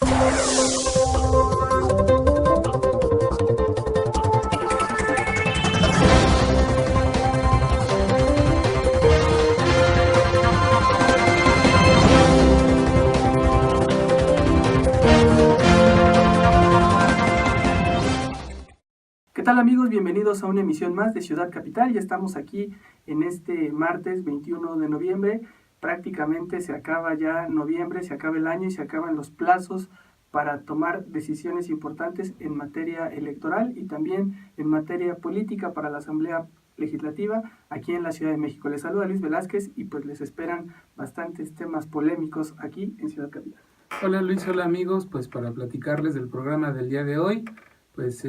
¿Qué tal amigos? Bienvenidos a una emisión más de Ciudad Capital. Ya estamos aquí en este martes 21 de noviembre. Prácticamente se acaba ya noviembre, se acaba el año y se acaban los plazos para tomar decisiones importantes en materia electoral y también en materia política para la Asamblea Legislativa aquí en la Ciudad de México. Les saluda Luis Velázquez y pues les esperan bastantes temas polémicos aquí en Ciudad Capital. Hola Luis, hola amigos, pues para platicarles del programa del día de hoy, pues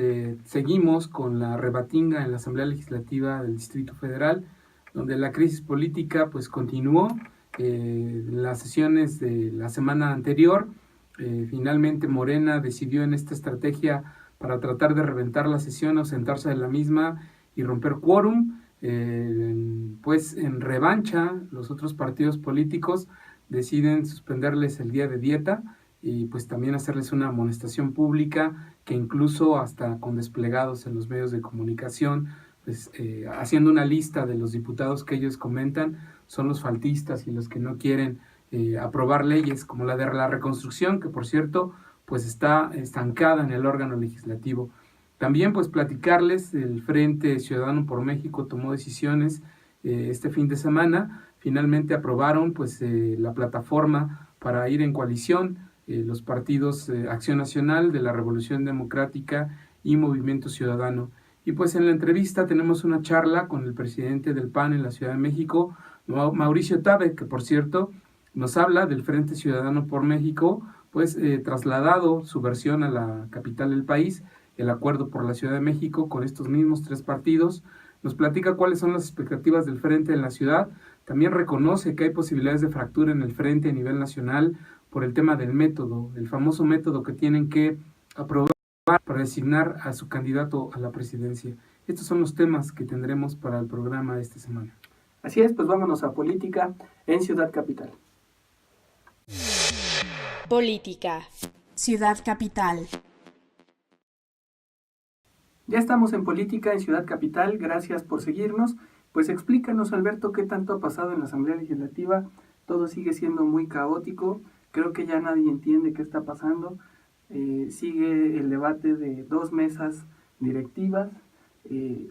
seguimos con la rebatinga en la Asamblea Legislativa del Distrito Federal, donde la crisis política pues continuó. Las sesiones de la semana anterior, finalmente Morena decidió en esta estrategia para tratar de reventar la sesión, ausentarse de la misma y romper quórum. Pues en revancha, los otros partidos políticos deciden suspenderles el día de dieta y pues también hacerles una amonestación pública que incluso hasta con desplegados en los medios de comunicación, pues haciendo una lista de los diputados que ellos comentan son los faltistas y los que no quieren aprobar leyes como la de la reconstrucción, que por cierto pues está estancada en el órgano legislativo. También pues platicarles, el Frente Ciudadano por México tomó decisiones este fin de semana. Finalmente aprobaron pues la plataforma para ir en coalición, los partidos Acción Nacional, de la Revolución Democrática y Movimiento Ciudadano. Y pues en la entrevista tenemos una charla con el presidente del PAN en la Ciudad de México, Mauricio Tabe, que por cierto nos habla del Frente Ciudadano por México, pues trasladado su versión a la capital del país, el acuerdo por la Ciudad de México con estos mismos tres partidos. Nos platica cuáles son las expectativas del Frente en la ciudad. También reconoce que hay posibilidades de fractura en el Frente a nivel nacional por el tema del método, el famoso método que tienen que aprobar para designar a su candidato a la presidencia. Estos son los temas que tendremos para el programa de esta semana. Así es, pues vámonos a política en Ciudad Capital. Política. Ciudad Capital. Ya estamos en política en Ciudad Capital, gracias por seguirnos. Pues explícanos, Alberto, qué tanto ha pasado en la Asamblea Legislativa. Todo sigue siendo muy caótico, creo que ya nadie entiende qué está pasando. Sigue el debate de dos mesas directivas,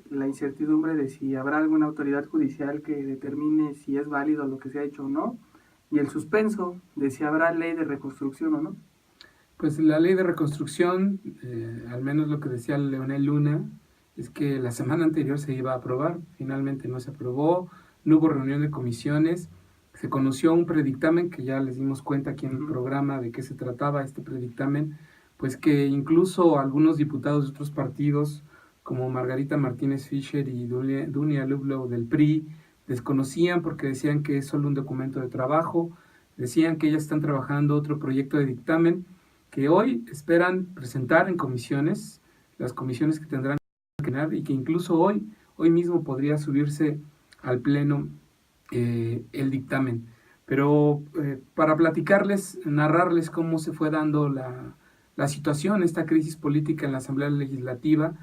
la incertidumbre de si habrá alguna autoridad judicial que determine si es válido lo que se ha hecho o no, y el suspenso de si habrá ley de reconstrucción o no. Pues la ley de reconstrucción, al menos lo que decía Leonel Luna, es que la semana anterior se iba a aprobar, finalmente no se aprobó, no hubo reunión de comisiones, se conoció un predictamen que ya les dimos cuenta aquí en el programa de qué se trataba este predictamen, pues que incluso algunos diputados de otros partidos, como Margarita Martínez Fischer y Dunia Lublow del PRI, desconocían porque decían que es solo un documento de trabajo, decían que ellas están trabajando otro proyecto de dictamen, que hoy esperan presentar en comisiones, las comisiones que tendrán que tener, y que incluso hoy mismo podría subirse al pleno el dictamen. Pero para platicarles, narrarles cómo se fue dando la situación, esta crisis política en la Asamblea Legislativa,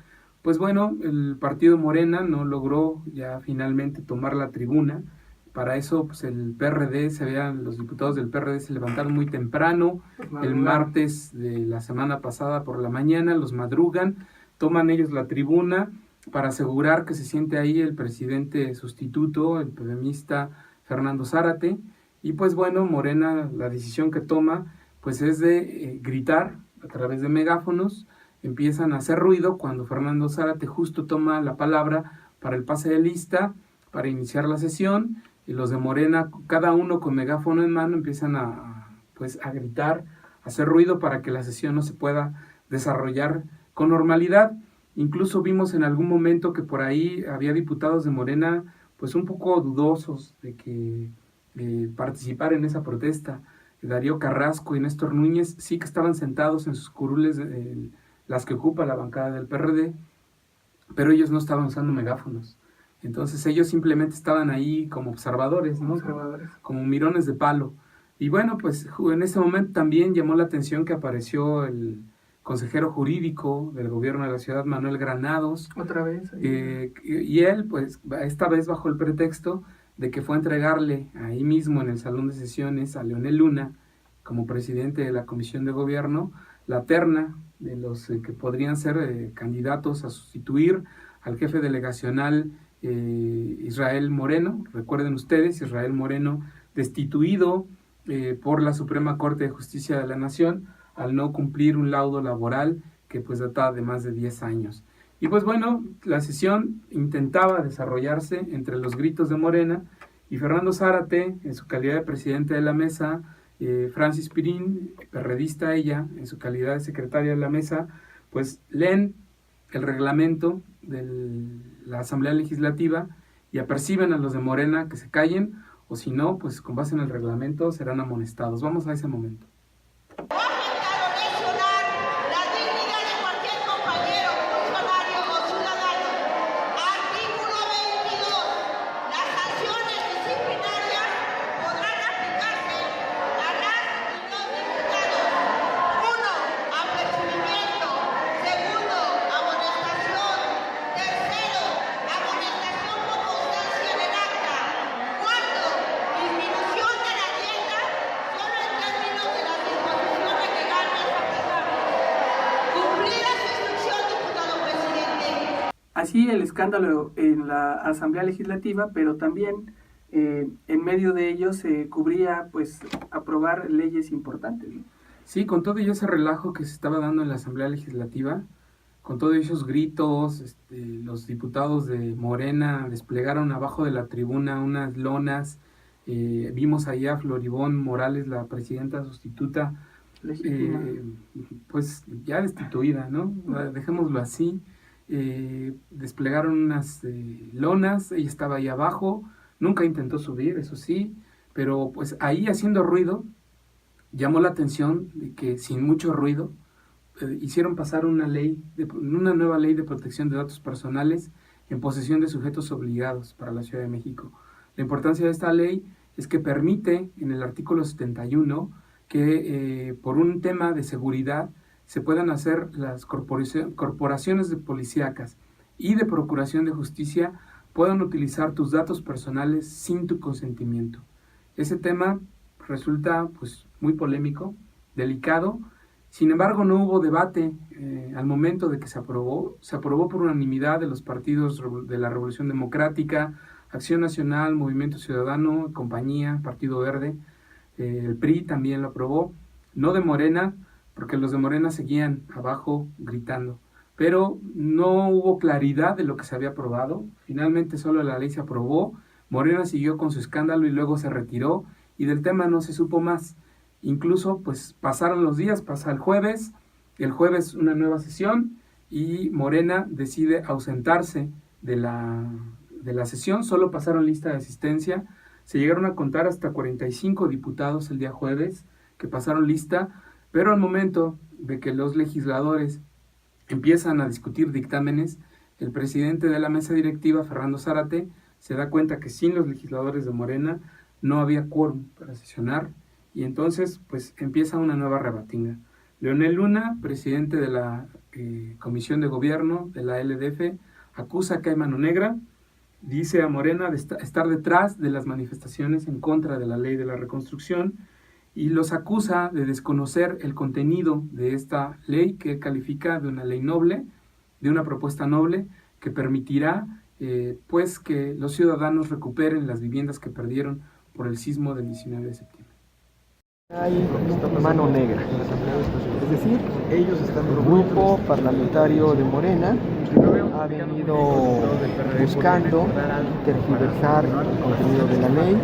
pues bueno, el partido Morena no logró ya finalmente tomar la tribuna. Para eso, pues el PRD, los diputados del PRD se levantaron muy temprano, el martes de la semana pasada por la mañana, los madrugan, toman ellos la tribuna para asegurar que se siente ahí el presidente sustituto, el PDMista Fernando Zárate, y pues bueno, Morena, la decisión que toma, pues es de gritar a través de megáfonos, empiezan a hacer ruido cuando Fernando Zárate justo toma la palabra para el pase de lista, para iniciar la sesión, y los de Morena, cada uno con megáfono en mano, empiezan a gritar, a hacer ruido para que la sesión no se pueda desarrollar con normalidad. Incluso vimos en algún momento que por ahí había diputados de Morena pues un poco dudosos de que participar en esa protesta. Darío Carrasco y Néstor Núñez sí que estaban sentados en sus curules, las que ocupa la bancada del PRD, pero ellos no estaban usando megáfonos. Entonces ellos simplemente estaban ahí como observadores, ¿no? Como mirones de palo. Y bueno, pues en ese momento también llamó la atención que apareció el consejero jurídico del gobierno de la ciudad, Manuel Granados. Otra vez. Y él, pues, esta vez bajo el pretexto de que fue a entregarle ahí mismo en el salón de sesiones a Leonel Luna, como presidente de la Comisión de Gobierno, la terna de los que podrían ser candidatos a sustituir al jefe delegacional Israel Moreno. Recuerden ustedes, Israel Moreno, destituido por la Suprema Corte de Justicia de la Nación al no cumplir un laudo laboral que pues data de más de 10 años. Y pues bueno, la sesión intentaba desarrollarse entre los gritos de Morena y Fernando Zárate, en su calidad de presidente de la mesa, Francis Pirín, perredista ella, en su calidad de secretaria de la mesa, pues leen el reglamento de la Asamblea Legislativa y aperciben a los de Morena que se callen, o si no, pues con base en el reglamento serán amonestados. Vamos a ese momento. Así el escándalo en la Asamblea Legislativa, pero también en medio de ello se cubría pues aprobar leyes importantes, ¿no? Sí, con todo ese relajo que se estaba dando en la Asamblea Legislativa, con todos esos gritos, los diputados de Morena desplegaron abajo de la tribuna unas lonas. Vimos allá a Floribón Morales, la presidenta sustituta, pues ya destituida, ¿no? Dejémoslo así. Desplegaron unas lonas, ella estaba ahí abajo, nunca intentó subir, eso sí, pero pues ahí haciendo ruido, llamó la atención de que sin mucho ruido hicieron pasar una nueva ley de protección de datos personales en posesión de sujetos obligados para la Ciudad de México. La importancia de esta ley es que permite en el artículo 71 que por un tema de seguridad se puedan hacer las corporaciones de policíacas y de procuración de justicia puedan utilizar tus datos personales sin tu consentimiento. Ese tema resulta pues muy polémico, delicado. Sin embargo, no hubo debate al momento de que se aprobó. Se aprobó por unanimidad de los partidos de la Revolución Democrática, Acción Nacional, Movimiento Ciudadano, Compañía, Partido Verde. El PRI también lo aprobó, no de Morena, porque los de Morena seguían abajo gritando. Pero no hubo claridad de lo que se había aprobado. Finalmente solo la ley se aprobó, Morena siguió con su escándalo y luego se retiró, y del tema no se supo más. Incluso pues pasaron los días, pasa el jueves una nueva sesión, y Morena decide ausentarse de la sesión. Solo pasaron lista de asistencia, se llegaron a contar hasta 45 diputados el día jueves que pasaron lista, pero al momento de que los legisladores empiezan a discutir dictámenes, el presidente de la mesa directiva, Fernando Zárate, se da cuenta que sin los legisladores de Morena no había quórum para sesionar, y entonces pues empieza una nueva rebatinga. Leonel Luna, presidente de la Comisión de Gobierno de la LDF, acusa que hay mano negra, dice a Morena de estar detrás de las manifestaciones en contra de la ley de la reconstrucción, y los acusa de desconocer el contenido de esta ley que califica de una ley noble, de una propuesta noble que permitirá pues que los ciudadanos recuperen las viviendas que perdieron por el sismo del 19 de septiembre. Hay mano negra, es decir, el grupo parlamentario de Morena ha venido buscando tergiversar el contenido de la ley,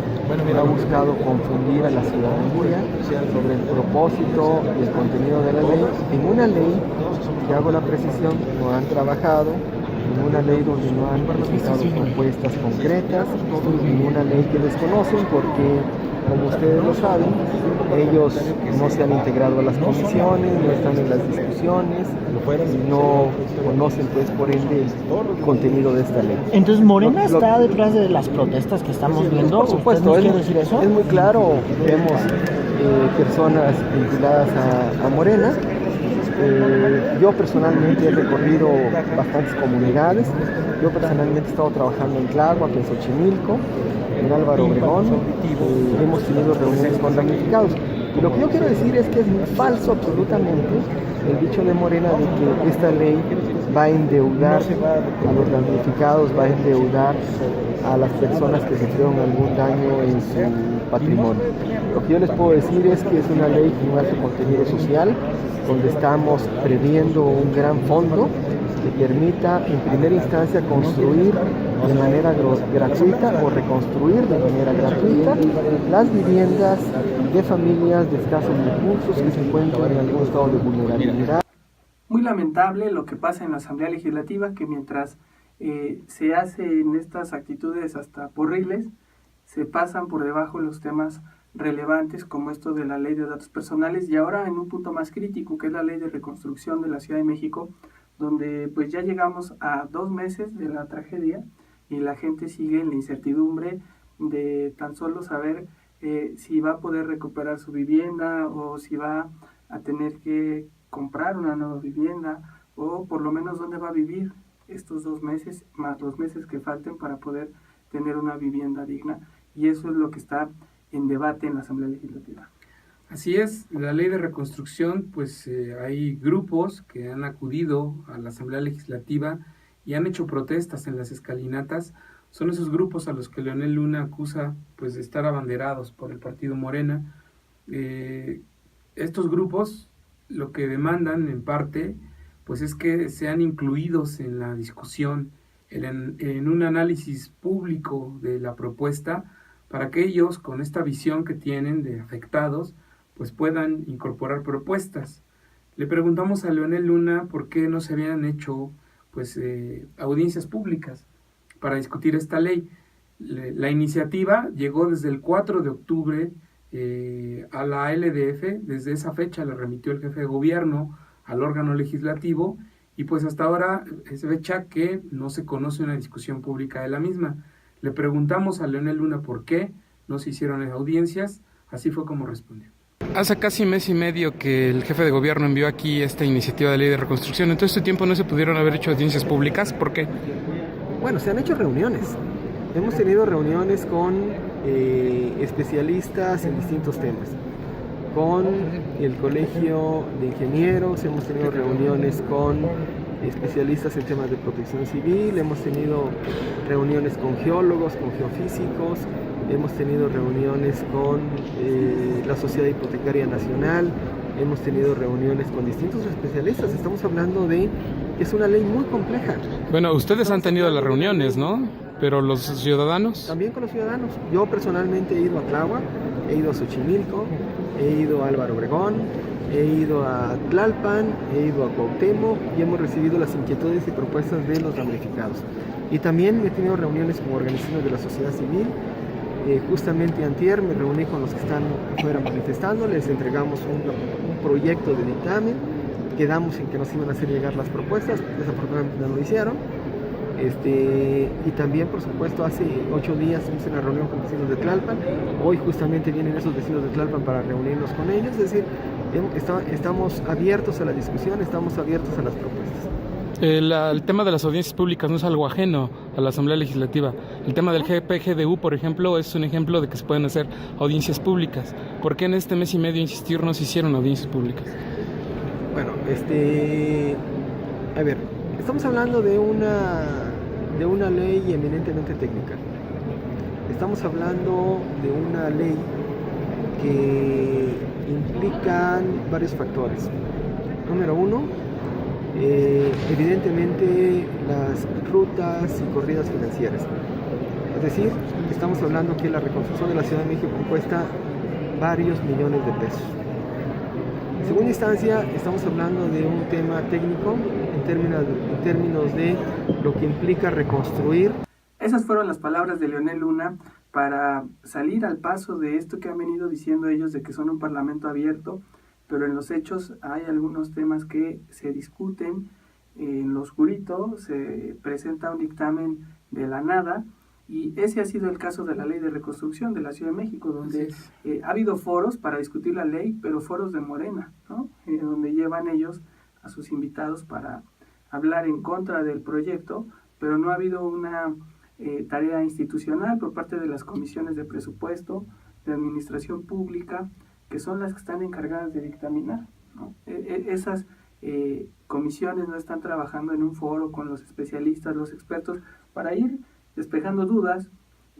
ha buscado confundir a la ciudadanía sobre el propósito y el contenido de la ley, en una ley que, hago la precisión, no han trabajado, en una ley donde no han presentado propuestas concretas, en una ley que desconocen porque, como ustedes lo saben, ellos no se han integrado a las comisiones, no están en las discusiones, no conocen pues por ende el contenido de esta ley. Entonces, ¿Morena está detrás de las protestas que estamos viendo? Por supuesto, ¿Usted nos quiere decir eso? Es muy claro, vemos personas vinculadas a Morena. Yo personalmente he recorrido bastantes comunidades. Yo personalmente he estado trabajando en Tláhuac, en Xochimilco, en Álvaro Obregón. Hemos tenido reuniones con damnificados. Y lo que yo quiero decir es que es falso absolutamente el dicho de Morena de que esta ley va a endeudar a los damnificados, va a endeudar a las personas que sufrieron algún daño en su patrimonio. Lo que yo les puedo decir es que es una ley con un alto contenido social, donde estamos previendo un gran fondo que permita en primera instancia construir de manera gratuita o reconstruir de manera gratuita las viviendas de familias de escasos recursos que se encuentran en algún estado de vulnerabilidad. Muy lamentable lo que pasa en la Asamblea Legislativa, que mientras se hacen estas actitudes hasta porriles, se pasan por debajo los temas relevantes como esto de la ley de datos personales, y ahora en un punto más crítico, que es la ley de reconstrucción de la Ciudad de México, donde pues ya llegamos a 2 meses de la tragedia y la gente sigue en la incertidumbre de tan solo saber si va a poder recuperar su vivienda o si va a tener que comprar una nueva vivienda, o por lo menos dónde va a vivir estos 2 meses más los meses que falten para poder tener una vivienda digna. Y eso es lo que está en debate en la Asamblea Legislativa. Así es, la ley de reconstrucción, pues hay grupos que han acudido a la Asamblea Legislativa y han hecho protestas en las escalinatas. Son esos grupos a los que Leonel Luna acusa pues de estar abanderados por el partido Morena. Estos grupos lo que demandan en parte pues es que sean incluidos en la discusión, en un análisis público de la propuesta, para que ellos, con esta visión que tienen de afectados, pues puedan incorporar propuestas. Le preguntamos a Leonel Luna por qué no se habían hecho pues audiencias públicas para discutir esta ley. La iniciativa llegó desde el 4 de octubre a la LDF. Desde esa fecha la remitió el jefe de gobierno al órgano legislativo, y pues hasta ahora es fecha que no se conoce una discusión pública de la misma. Le preguntamos a Leonel Luna por qué no se hicieron las audiencias, así fue como respondió. Hace casi mes y medio que el jefe de gobierno envió aquí esta iniciativa de ley de reconstrucción. En todo este tiempo no se pudieron haber hecho audiencias públicas, ¿por qué? Bueno, se han hecho reuniones. Hemos tenido reuniones con especialistas en distintos temas. Con el Colegio de Ingenieros, hemos tenido reuniones con especialistas en temas de protección civil, hemos tenido reuniones con geólogos, con geofísicos, hemos tenido reuniones con la Sociedad Hipotecaria Nacional, hemos tenido reuniones con distintos especialistas. Estamos hablando de que es una ley muy compleja. Bueno, ustedes han tenido las reuniones, ¿no? Pero los ciudadanos. También con los ciudadanos. Yo personalmente he ido a Tláhuac, he ido a Xochimilco, he ido a Álvaro Obregón, he ido a Tlalpan, he ido a Cuauhtémoc y hemos recibido las inquietudes y propuestas de los damnificados. Y también he tenido reuniones con organizaciones de la sociedad civil. Justamente antier me reuní con los que están afuera manifestando, les entregamos un proyecto de dictamen, quedamos en que nos iban a hacer llegar las propuestas, desafortunadamente no lo hicieron. Y también, por supuesto, hace 8 días tuvimos una reunión con vecinos de Tlalpan. Hoy justamente vienen esos vecinos de Tlalpan para reunirnos con ellos. Es decir, estamos abiertos a la discusión, estamos abiertos a las propuestas. El tema de las audiencias públicas no es algo ajeno a la Asamblea Legislativa. El tema del GPGDU, por ejemplo, es un ejemplo de que se pueden hacer audiencias públicas. ¿Por qué en este mes y medio, insistir, no se hicieron audiencias públicas? Bueno, a ver, estamos hablando de una ley eminentemente técnica. Estamos hablando de una ley que implica varios factores. Número uno, evidentemente las rutas y corridas financieras. Es decir, estamos hablando que la reconstrucción de la Ciudad de México cuesta varios millones de pesos. En segunda instancia, estamos hablando de un tema técnico en términos de lo que implica reconstruir. Esas fueron las palabras de Leonel Luna para salir al paso de esto que han venido diciendo ellos de que son un parlamento abierto, pero en los hechos hay algunos temas que se discuten en lo oscurito, se presenta un dictamen de la nada Y ese ha sido el caso de la Ley de Reconstrucción de la Ciudad de México, donde ha habido foros para discutir la ley, pero foros de Morena, ¿no? Donde llevan ellos a sus invitados para hablar en contra del proyecto, pero no ha habido una tarea institucional por parte de las comisiones de presupuesto, de administración pública, que son las que están encargadas de dictaminar, ¿no? Esas comisiones no están trabajando en un foro con los especialistas, los expertos, para ir despejando dudas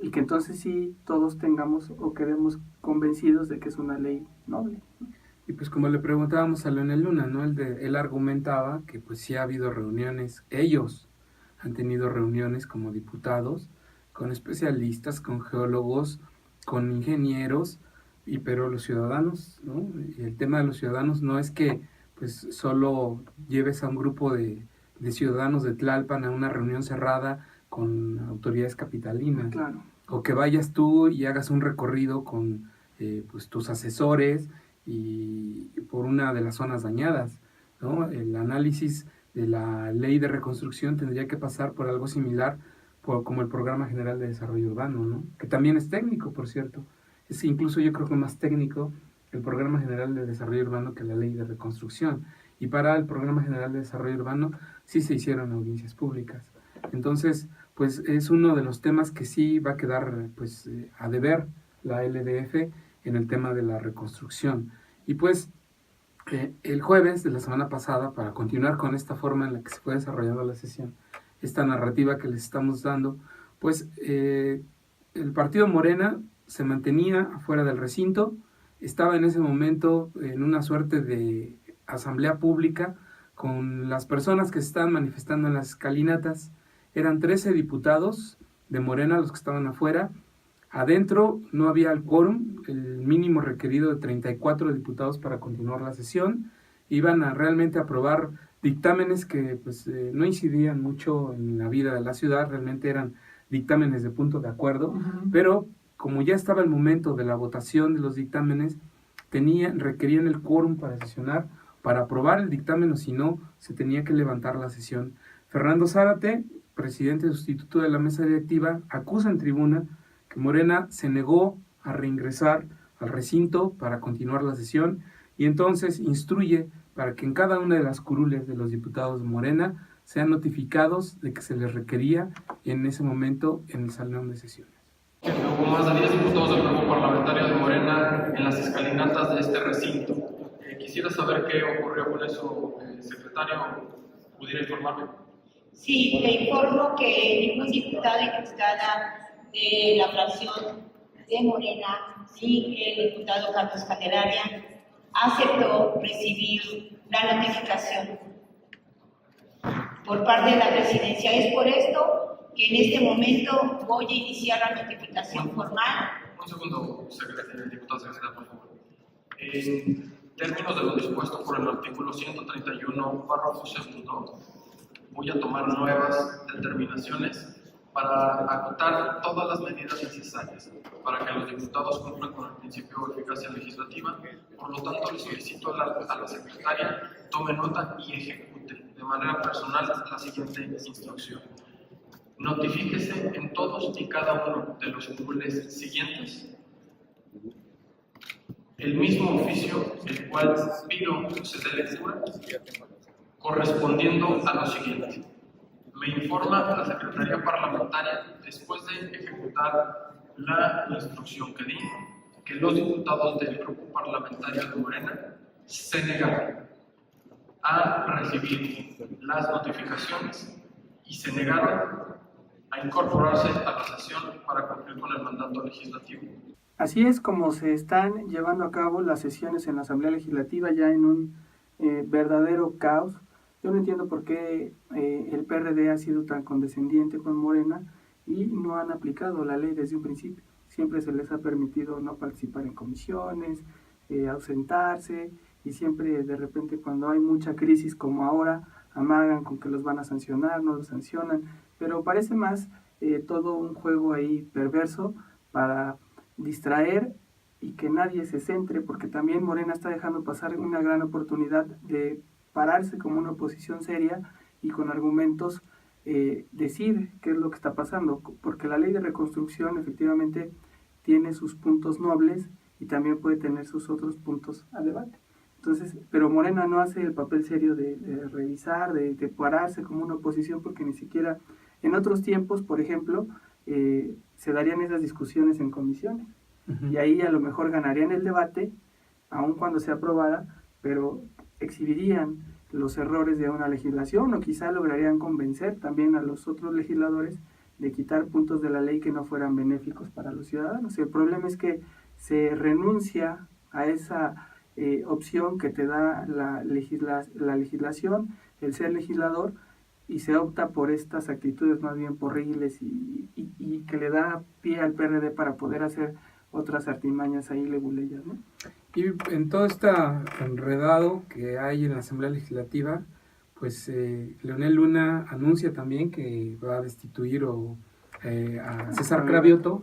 y que entonces sí todos tengamos o quedemos convencidos de que es una ley noble. Y pues como le preguntábamos a Leonel Luna, ¿no? Él argumentaba que pues sí ha habido reuniones, ellos han tenido reuniones como diputados con especialistas, con geólogos, con ingenieros, pero los ciudadanos, ¿no? Y el tema de los ciudadanos no es que pues solo lleves a un grupo de ciudadanos de Tlalpan a una reunión cerrada con autoridades capitalinas, claro, o que vayas tú y hagas un recorrido con pues tus asesores y por una de las zonas dañadas, ¿no? El análisis de la ley de reconstrucción tendría que pasar por algo similar como el Programa General de Desarrollo Urbano, ¿no? Que también es técnico, por cierto. Es incluso yo creo que más técnico el Programa General de Desarrollo Urbano que la ley de reconstrucción. Y para el Programa General de Desarrollo Urbano sí se hicieron audiencias públicas. Entonces, pues es uno de los temas que sí va a quedar pues a deber la LDF en el tema de la reconstrucción. Y pues el jueves de la semana pasada, para continuar con esta forma en la que se fue desarrollando la sesión, esta narrativa que les estamos dando, pues el partido Morena se mantenía afuera del recinto, estaba en ese momento en una suerte de asamblea pública con las personas que se estaban manifestando en las escalinatas. Eran 13 diputados de Morena los que estaban afuera. Adentro no había el quórum, el mínimo requerido de 34 diputados para continuar la sesión. Iban a realmente aprobar dictámenes que pues, no incidían mucho en la vida de la ciudad, realmente eran dictámenes de punto de acuerdo, pero como ya estaba el momento de la votación de los dictámenes, requerían el quórum para sesionar, para aprobar el dictamen, o si no, se tenía que levantar la sesión. Fernando Zárate, presidente sustituto de la mesa directiva, acusa en tribuna que Morena se negó a reingresar al recinto para continuar la sesión y entonces instruye para que en cada una de las curules de los diputados de Morena sean notificados de que se les requería en ese momento en el salón de sesiones. Hubo más de 10 diputados del grupo parlamentario de Morena en las escalinatas de este recinto. Quisiera saber qué ocurrió con eso, secretario, ¿pudiera informarme? Sí, le informo que ningún diputado y diputada de la fracción de Morena, ni el diputado Carlos Candelaria, aceptó recibir la notificación por parte de la presidencia. Es por esto que en este momento voy a iniciar la notificación formal. Un segundo, diputado secretario, por favor. En términos de lo dispuesto por el artículo 131, párrafo segundo, voy a tomar nuevas determinaciones para acotar todas las medidas necesarias para que los diputados cumplan con el principio de eficacia legislativa. Por lo tanto, le solicito a la secretaria tome nota y ejecute de manera personal la siguiente instrucción. Notifíquese en todos y cada uno de los curules siguientes el mismo oficio, el cual pido se dé lectura, correspondiendo a lo siguiente. Me informa la Secretaría Parlamentaria, después de ejecutar la instrucción que di, que los diputados del Grupo Parlamentario de Morena se negaron a recibir las notificaciones y se negaron a incorporarse a la sesión para cumplir con el mandato legislativo. Así es como se están llevando a cabo las sesiones en la Asamblea Legislativa, ya en un verdadero caos. Yo no entiendo por qué el PRD ha sido tan condescendiente con Morena y no han aplicado la ley desde un principio. Siempre se les ha permitido no participar en comisiones, ausentarse, y siempre de repente cuando hay mucha crisis como ahora, amagan con que los van a sancionar, no los sancionan, pero parece más todo un juego ahí perverso para distraer y que nadie se centre, porque también Morena está dejando pasar una gran oportunidad de pararse como una oposición seria y con argumentos decir qué es lo que está pasando, porque la ley de reconstrucción efectivamente tiene sus puntos nobles y también puede tener sus otros puntos a debate. Entonces, pero Morena no hace el papel serio de revisar, de pararse como una oposición, porque ni siquiera en otros tiempos, por ejemplo, se darían esas discusiones en comisiones. Uh-huh. Y ahí a lo mejor ganarían el debate, aun cuando se aprobara, pero exhibirían los errores de una legislación o quizá lograrían convencer también a los otros legisladores de quitar puntos de la ley que no fueran benéficos para los ciudadanos. El problema es que se renuncia a esa opción que te da la legislación, el ser legislador, y se opta por estas actitudes más bien porriles y que le da pie al PRD para poder hacer otras artimañas ahí leguleyas, ¿no? Y en todo este enredado que hay en la Asamblea Legislativa, pues Leonel Luna anuncia también que va a destituir a César Cravioto,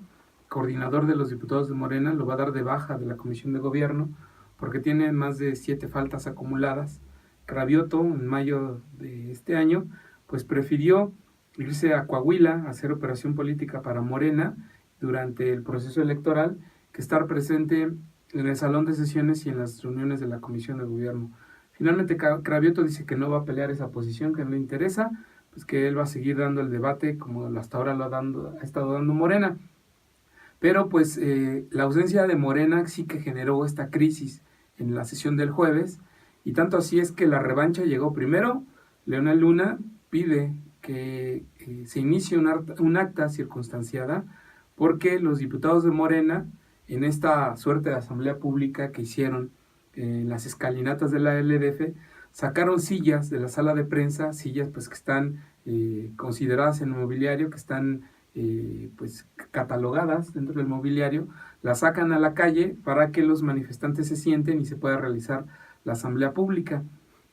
coordinador de los diputados de Morena, lo va a dar de baja de la Comisión de Gobierno, porque tiene más de 7 faltas acumuladas. Cravioto, en mayo de este año, pues prefirió irse a Coahuila a hacer operación política para Morena durante el proceso electoral que estar presente en el salón de sesiones y en las reuniones de la Comisión de Gobierno. Finalmente Cravioto dice que no va a pelear esa posición, que no le interesa, pues que él va a seguir dando el debate como hasta ahora lo ha estado dando Morena. Pero pues la ausencia de Morena sí que generó esta crisis en la sesión del jueves, y tanto así es que la revancha llegó primero. Leonel Luna pide que se inicie un acta circunstanciada porque los diputados de Morena, en esta suerte de asamblea pública que hicieron en las escalinatas de la LDF, sacaron sillas de la sala de prensa, sillas pues que están consideradas en el mobiliario, que están pues catalogadas dentro del mobiliario, las sacan a la calle para que los manifestantes se sienten y se pueda realizar la asamblea pública.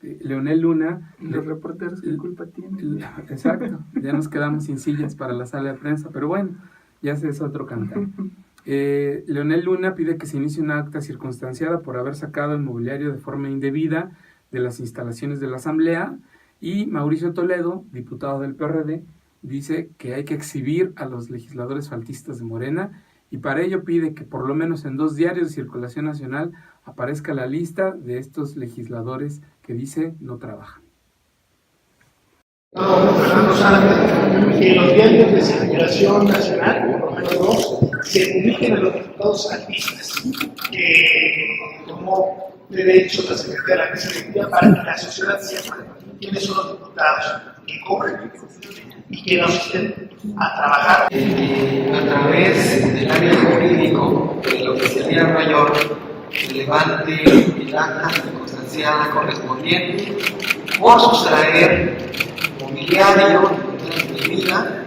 Leonel Luna... Los reporteros, ¿qué culpa tienen? Exacto, ya nos quedamos sin sillas para la sala de prensa, pero bueno, ya ese es otro cantar. Leonel Luna pide que se inicie una acta circunstanciada por haber sacado el mobiliario de forma indebida de las instalaciones de la asamblea, y Mauricio Toledo, diputado del PRD, dice que hay que exhibir a los legisladores faltistas de Morena, y para ello pide que por lo menos en 2 diarios de circulación nacional aparezca la lista de estos legisladores que dice no trabajan. Fernando Zárate, que los diarios de circulación nacional, por lo menos 2, se publiquen a los diputados altistas, que tomó derecho la Secretaría de la Mesa Directiva para que la sociedad sepa quiénes son los diputados que cobran y que nos estén a trabajar. A través del área jurídico de la Oficialía Mayor, se levante el acta circunstanciada correspondiente por sustraer mobiliario de vida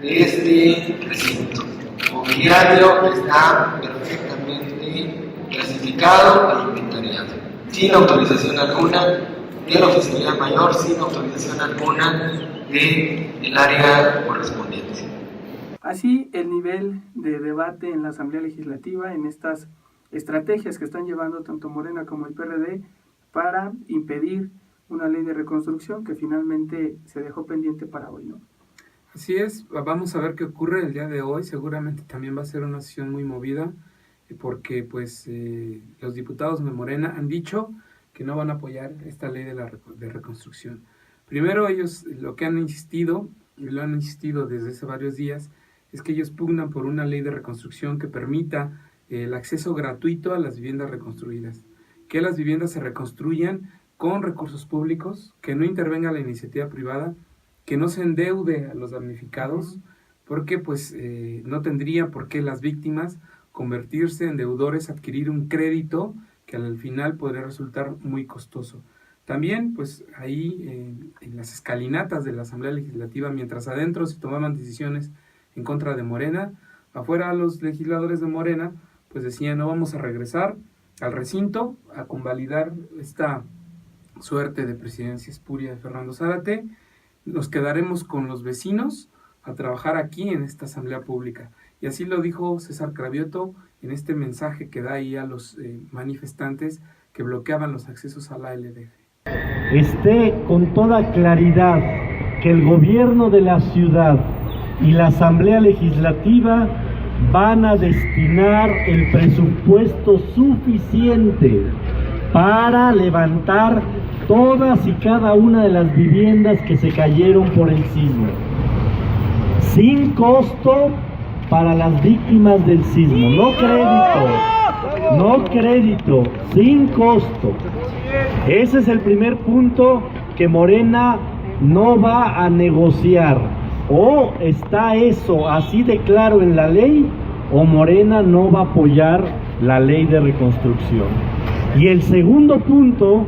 de este recinto. Mobiliario está perfectamente clasificado e inventariado, sin autorización alguna de la Oficialía Mayor, sin autorización alguna del área correspondiente. Así, el nivel de debate en la Asamblea Legislativa, en estas estrategias que están llevando tanto Morena como el PRD para impedir una ley de reconstrucción que finalmente se dejó pendiente para hoy, ¿no? Así es, vamos a ver qué ocurre el día de hoy. Seguramente también va a ser una sesión muy movida, porque pues los diputados de Morena han dicho que no van a apoyar esta ley de reconstrucción. Primero, ellos lo que han insistido, y lo han insistido desde hace varios días, es que ellos pugnan por una ley de reconstrucción que permita el acceso gratuito a las viviendas reconstruidas, que las viviendas se reconstruyan con recursos públicos, que no intervenga la iniciativa privada, que no se endeude a los damnificados, porque pues no tendría por qué las víctimas convertirse en deudores, adquirir un crédito que al final podría resultar muy costoso. También, pues ahí en las escalinatas de la Asamblea Legislativa, mientras adentro se tomaban decisiones en contra de Morena, afuera los legisladores de Morena pues decían no vamos a regresar al recinto a convalidar esta suerte de presidencia espuria de Fernando Zárate, nos quedaremos con los vecinos a trabajar aquí en esta Asamblea Pública. Y así lo dijo César Cravioto en este mensaje que da ahí a los manifestantes que bloqueaban los accesos a la LDF. Esté con toda claridad que el gobierno de la ciudad y la Asamblea Legislativa van a destinar el presupuesto suficiente para levantar todas y cada una de las viviendas que se cayeron por el sismo, sin costo para las víctimas del sismo, no crédito, sin costo. Ese es el primer punto que Morena no va a negociar. O está eso así de claro en la ley, o Morena no va a apoyar la ley de reconstrucción. Y el segundo punto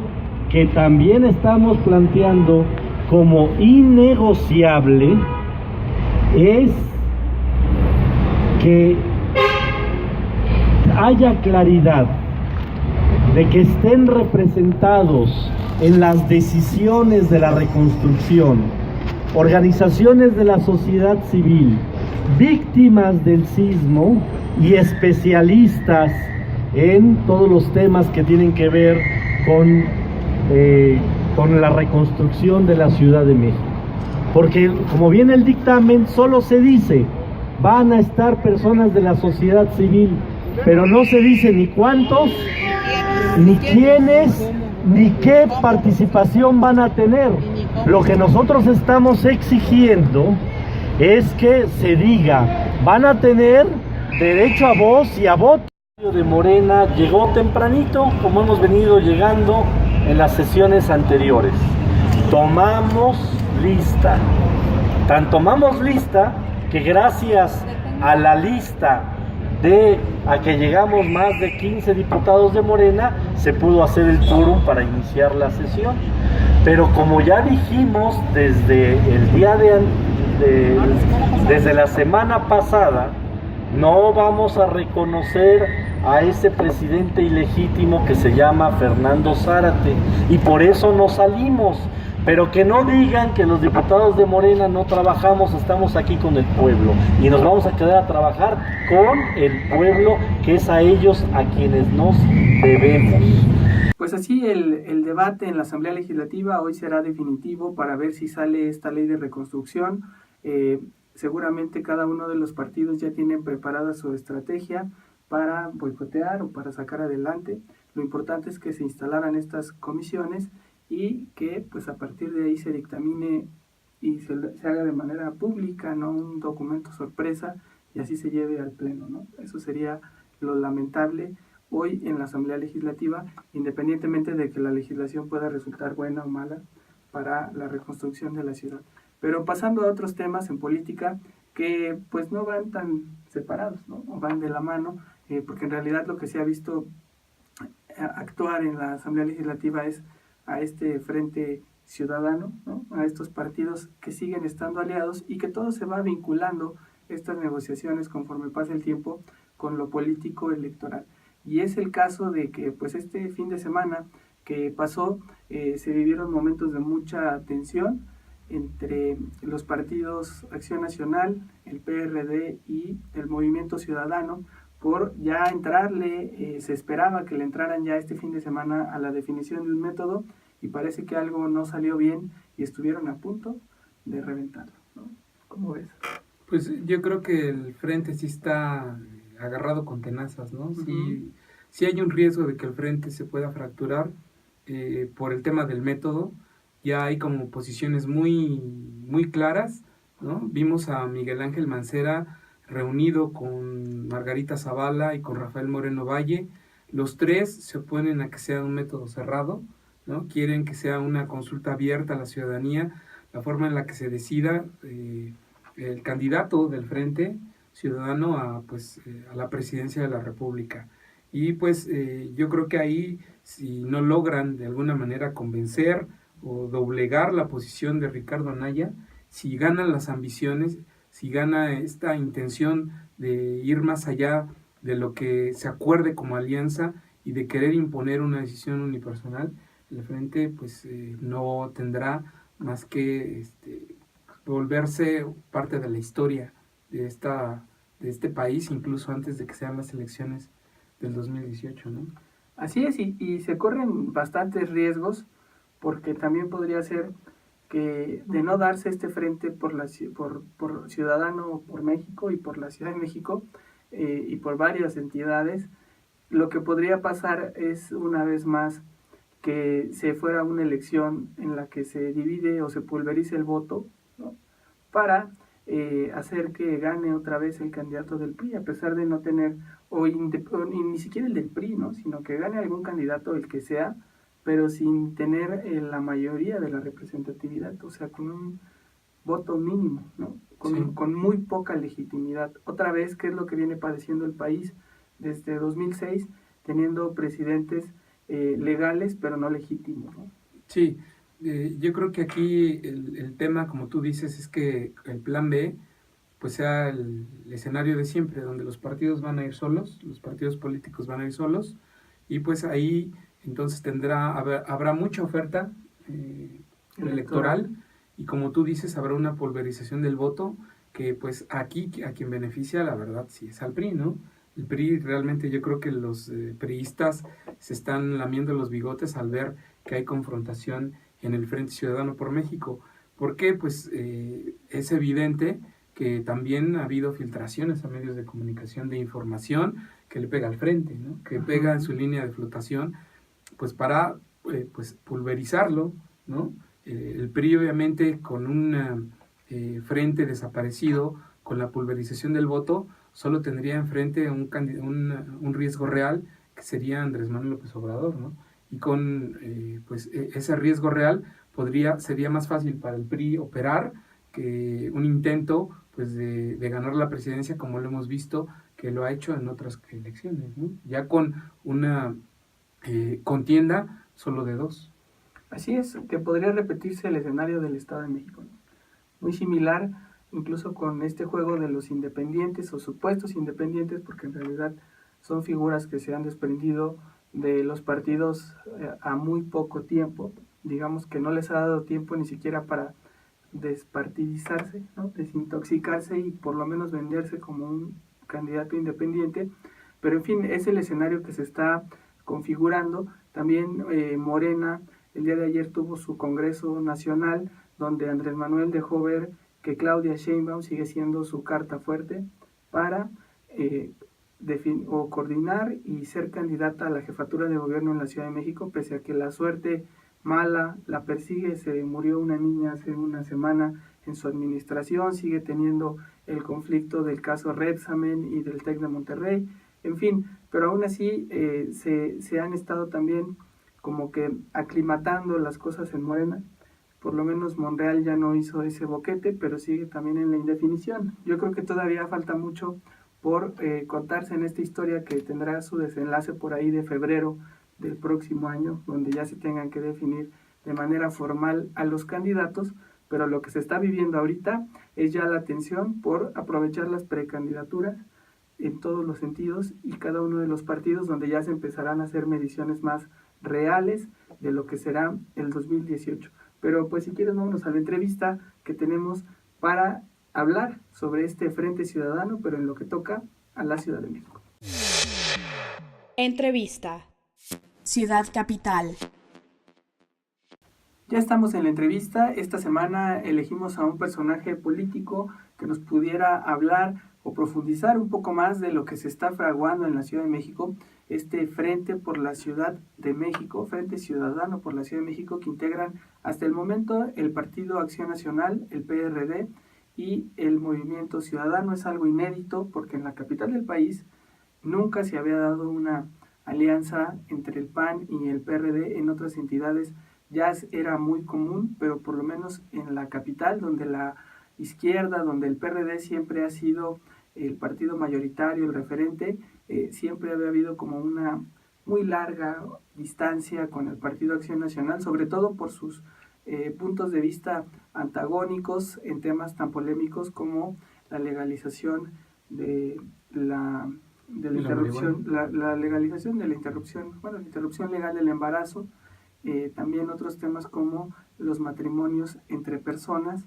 que también estamos planteando como innegociable es que haya claridad de que estén representados en las decisiones de la reconstrucción organizaciones de la sociedad civil, víctimas del sismo y especialistas en todos los temas que tienen que ver con la reconstrucción de la Ciudad de México. Porque como viene el dictamen, solo se dice, van a estar personas de la sociedad civil, pero no se dice ni cuántos, ni quiénes, ni qué participación van a tener. Lo que nosotros estamos exigiendo es que se diga, van a tener derecho a voz y a voto. De Morena llegó tempranito, como hemos venido llegando en las sesiones anteriores. Tomamos lista. Tan tomamos lista que gracias a la lista a que llegamos más de 15 diputados de Morena, se pudo hacer el quórum para iniciar la sesión. Pero como ya dijimos desde el día desde la semana pasada, no vamos a reconocer a ese presidente ilegítimo que se llama Fernando Zárate, y por eso nos salimos. Pero que no digan que los diputados de Morena no trabajamos, estamos aquí con el pueblo y nos vamos a quedar a trabajar con el pueblo, que es a ellos a quienes nos debemos. Pues así el debate en la Asamblea Legislativa hoy será definitivo para ver si sale esta ley de reconstrucción. Seguramente cada uno de los partidos ya tienen preparada su estrategia para boicotear o para sacar adelante. Lo importante es que se instalaran estas comisiones y que pues a partir de ahí se dictamine y se haga de manera pública, no un documento sorpresa, y así se lleve al pleno, ¿no? Eso sería lo lamentable hoy en la Asamblea Legislativa, independientemente de que la legislación pueda resultar buena o mala para la reconstrucción de la ciudad. Pero pasando a otros temas en política que pues no van tan separados, ¿no? O van de la mano, porque en realidad lo que se ha visto actuar en la Asamblea Legislativa es a este Frente Ciudadano, ¿no? A estos partidos que siguen estando aliados y que todo se va vinculando estas negociaciones conforme pasa el tiempo con lo político electoral. Y es el caso de que pues este fin de semana que pasó se vivieron momentos de mucha tensión entre los partidos Acción Nacional, el PRD y el Movimiento Ciudadano, por ya entrarle, se esperaba que le entraran ya este fin de semana a la definición de un método, y parece que algo no salió bien y estuvieron a punto de reventarlo, ¿no? ¿Cómo ves? Pues yo creo que el frente sí está agarrado con tenazas, ¿no? Uh-huh. Sí hay un riesgo de que el frente se pueda fracturar por el tema del método. Ya hay como posiciones muy, muy claras, ¿no? Vimos a Miguel Ángel Mancera reunido con Margarita Zavala y con Rafael Moreno Valle. Los tres se oponen a que sea un método cerrado, ¿no? Quieren que sea una consulta abierta a la ciudadanía, la forma en la que se decida el candidato del Frente Ciudadano a la presidencia de la República. Y pues yo creo que ahí, si no logran de alguna manera convencer o doblegar la posición de Ricardo Anaya, si ganan las ambiciones, si gana esta intención de ir más allá de lo que se acuerde como alianza y de querer imponer una decisión unipersonal, el Frente pues no tendrá más que volverse parte de la historia de este país, incluso antes de que sean las elecciones del 2018, ¿no? Así es, y se corren bastantes riesgos, porque también podría ser que de no darse este frente por Ciudadano por México y por la Ciudad de México y por varias entidades, lo que podría pasar es una vez más que se fuera una elección en la que se divide o se pulverice el voto, ¿no? Para hacer que gane otra vez el candidato del PRI, a pesar de no tener, o ni siquiera el del PRI, ¿no? Sino que gane algún candidato, el que sea, pero sin tener la mayoría de la representatividad, o sea, con un voto mínimo, ¿no? Con muy poca legitimidad. Otra vez, ¿qué es lo que viene padeciendo el país desde 2006, teniendo presidentes legales, pero no legítimos, ¿no? Sí, yo creo que aquí el tema, como tú dices, es que el plan B pues sea el escenario de siempre, donde los partidos van a ir solos, los partidos políticos van a ir solos, y pues ahí entonces habrá mucha oferta electoral, y como tú dices, habrá una pulverización del voto, que pues aquí a quien beneficia, la verdad, sí es al PRI, ¿no? El PRI realmente, yo creo que los priistas se están lamiendo los bigotes al ver que hay confrontación en el Frente Ciudadano por México. ¿Por qué? Pues es evidente que también ha habido filtraciones a medios de comunicación de información que le pega al frente, ¿no? Que pega en su línea de flotación, pues para pues pulverizarlo, ¿no? El PRI obviamente con un frente desaparecido, con la pulverización del voto, solo tendría enfrente un riesgo real, que sería Andrés Manuel López Obrador, ¿no? Y con ese riesgo real sería más fácil para el PRI operar que un intento pues de ganar la presidencia, como lo hemos visto que lo ha hecho en otras elecciones, ¿no? Ya con una contienda solo de 2. Así es, que podría repetirse el escenario del Estado de México, ¿no? Muy similar, incluso con este juego de los independientes o supuestos independientes, porque en realidad son figuras que se han desprendido de los partidos a muy poco tiempo, digamos que no les ha dado tiempo ni siquiera para despartidizarse, ¿no? Desintoxicarse y por lo menos venderse como un candidato independiente, pero en fin, es el escenario que se está configurando. También Morena el día de ayer tuvo su Congreso Nacional, donde Andrés Manuel dejó ver que Claudia Sheinbaum sigue siendo su carta fuerte para coordinar y ser candidata a la jefatura de gobierno en la Ciudad de México, pese a que la suerte mala la persigue. Se murió una niña hace una semana en su administración, sigue teniendo el conflicto del caso Repsamen y del TEC de Monterrey, en fin, pero aún así se han estado también como que aclimatando las cosas en Morena. Por lo menos Monreal ya no hizo ese boquete, pero sigue también en la indefinición. Yo creo que todavía falta mucho por contarse en esta historia, que tendrá su desenlace por ahí de febrero del próximo año, donde ya se tengan que definir de manera formal a los candidatos, pero lo que se está viviendo ahorita es ya la tensión por aprovechar las precandidaturas en todos los sentidos y cada uno de los partidos, donde ya se empezarán a hacer mediciones más reales de lo que será el 2018. Pero pues si quieres vámonos a la entrevista que tenemos para hablar sobre este Frente Ciudadano, pero en lo que toca a la Ciudad de México. Entrevista. Ciudad Capital. Ya estamos en la entrevista. Esta semana elegimos a un personaje político que nos pudiera hablar o profundizar un poco más de lo que se está fraguando en la Ciudad de México, este Frente por la Ciudad de México, Frente Ciudadano por la Ciudad de México, que integran hasta el momento el Partido Acción Nacional, el PRD y el Movimiento Ciudadano. Es algo inédito porque en la capital del país nunca se había dado una alianza entre el PAN y el PRD. En otras entidades ya era muy común, pero por lo menos en la capital, donde la izquierda, donde el PRD siempre ha sido el partido mayoritario, el referente, siempre había habido como una muy larga distancia con el Partido Acción Nacional, sobre todo por sus puntos de vista antagónicos en temas tan polémicos como la legalización de la interrupción, la legalización de la interrupción, la interrupción legal del embarazo, también otros temas como los matrimonios entre personas,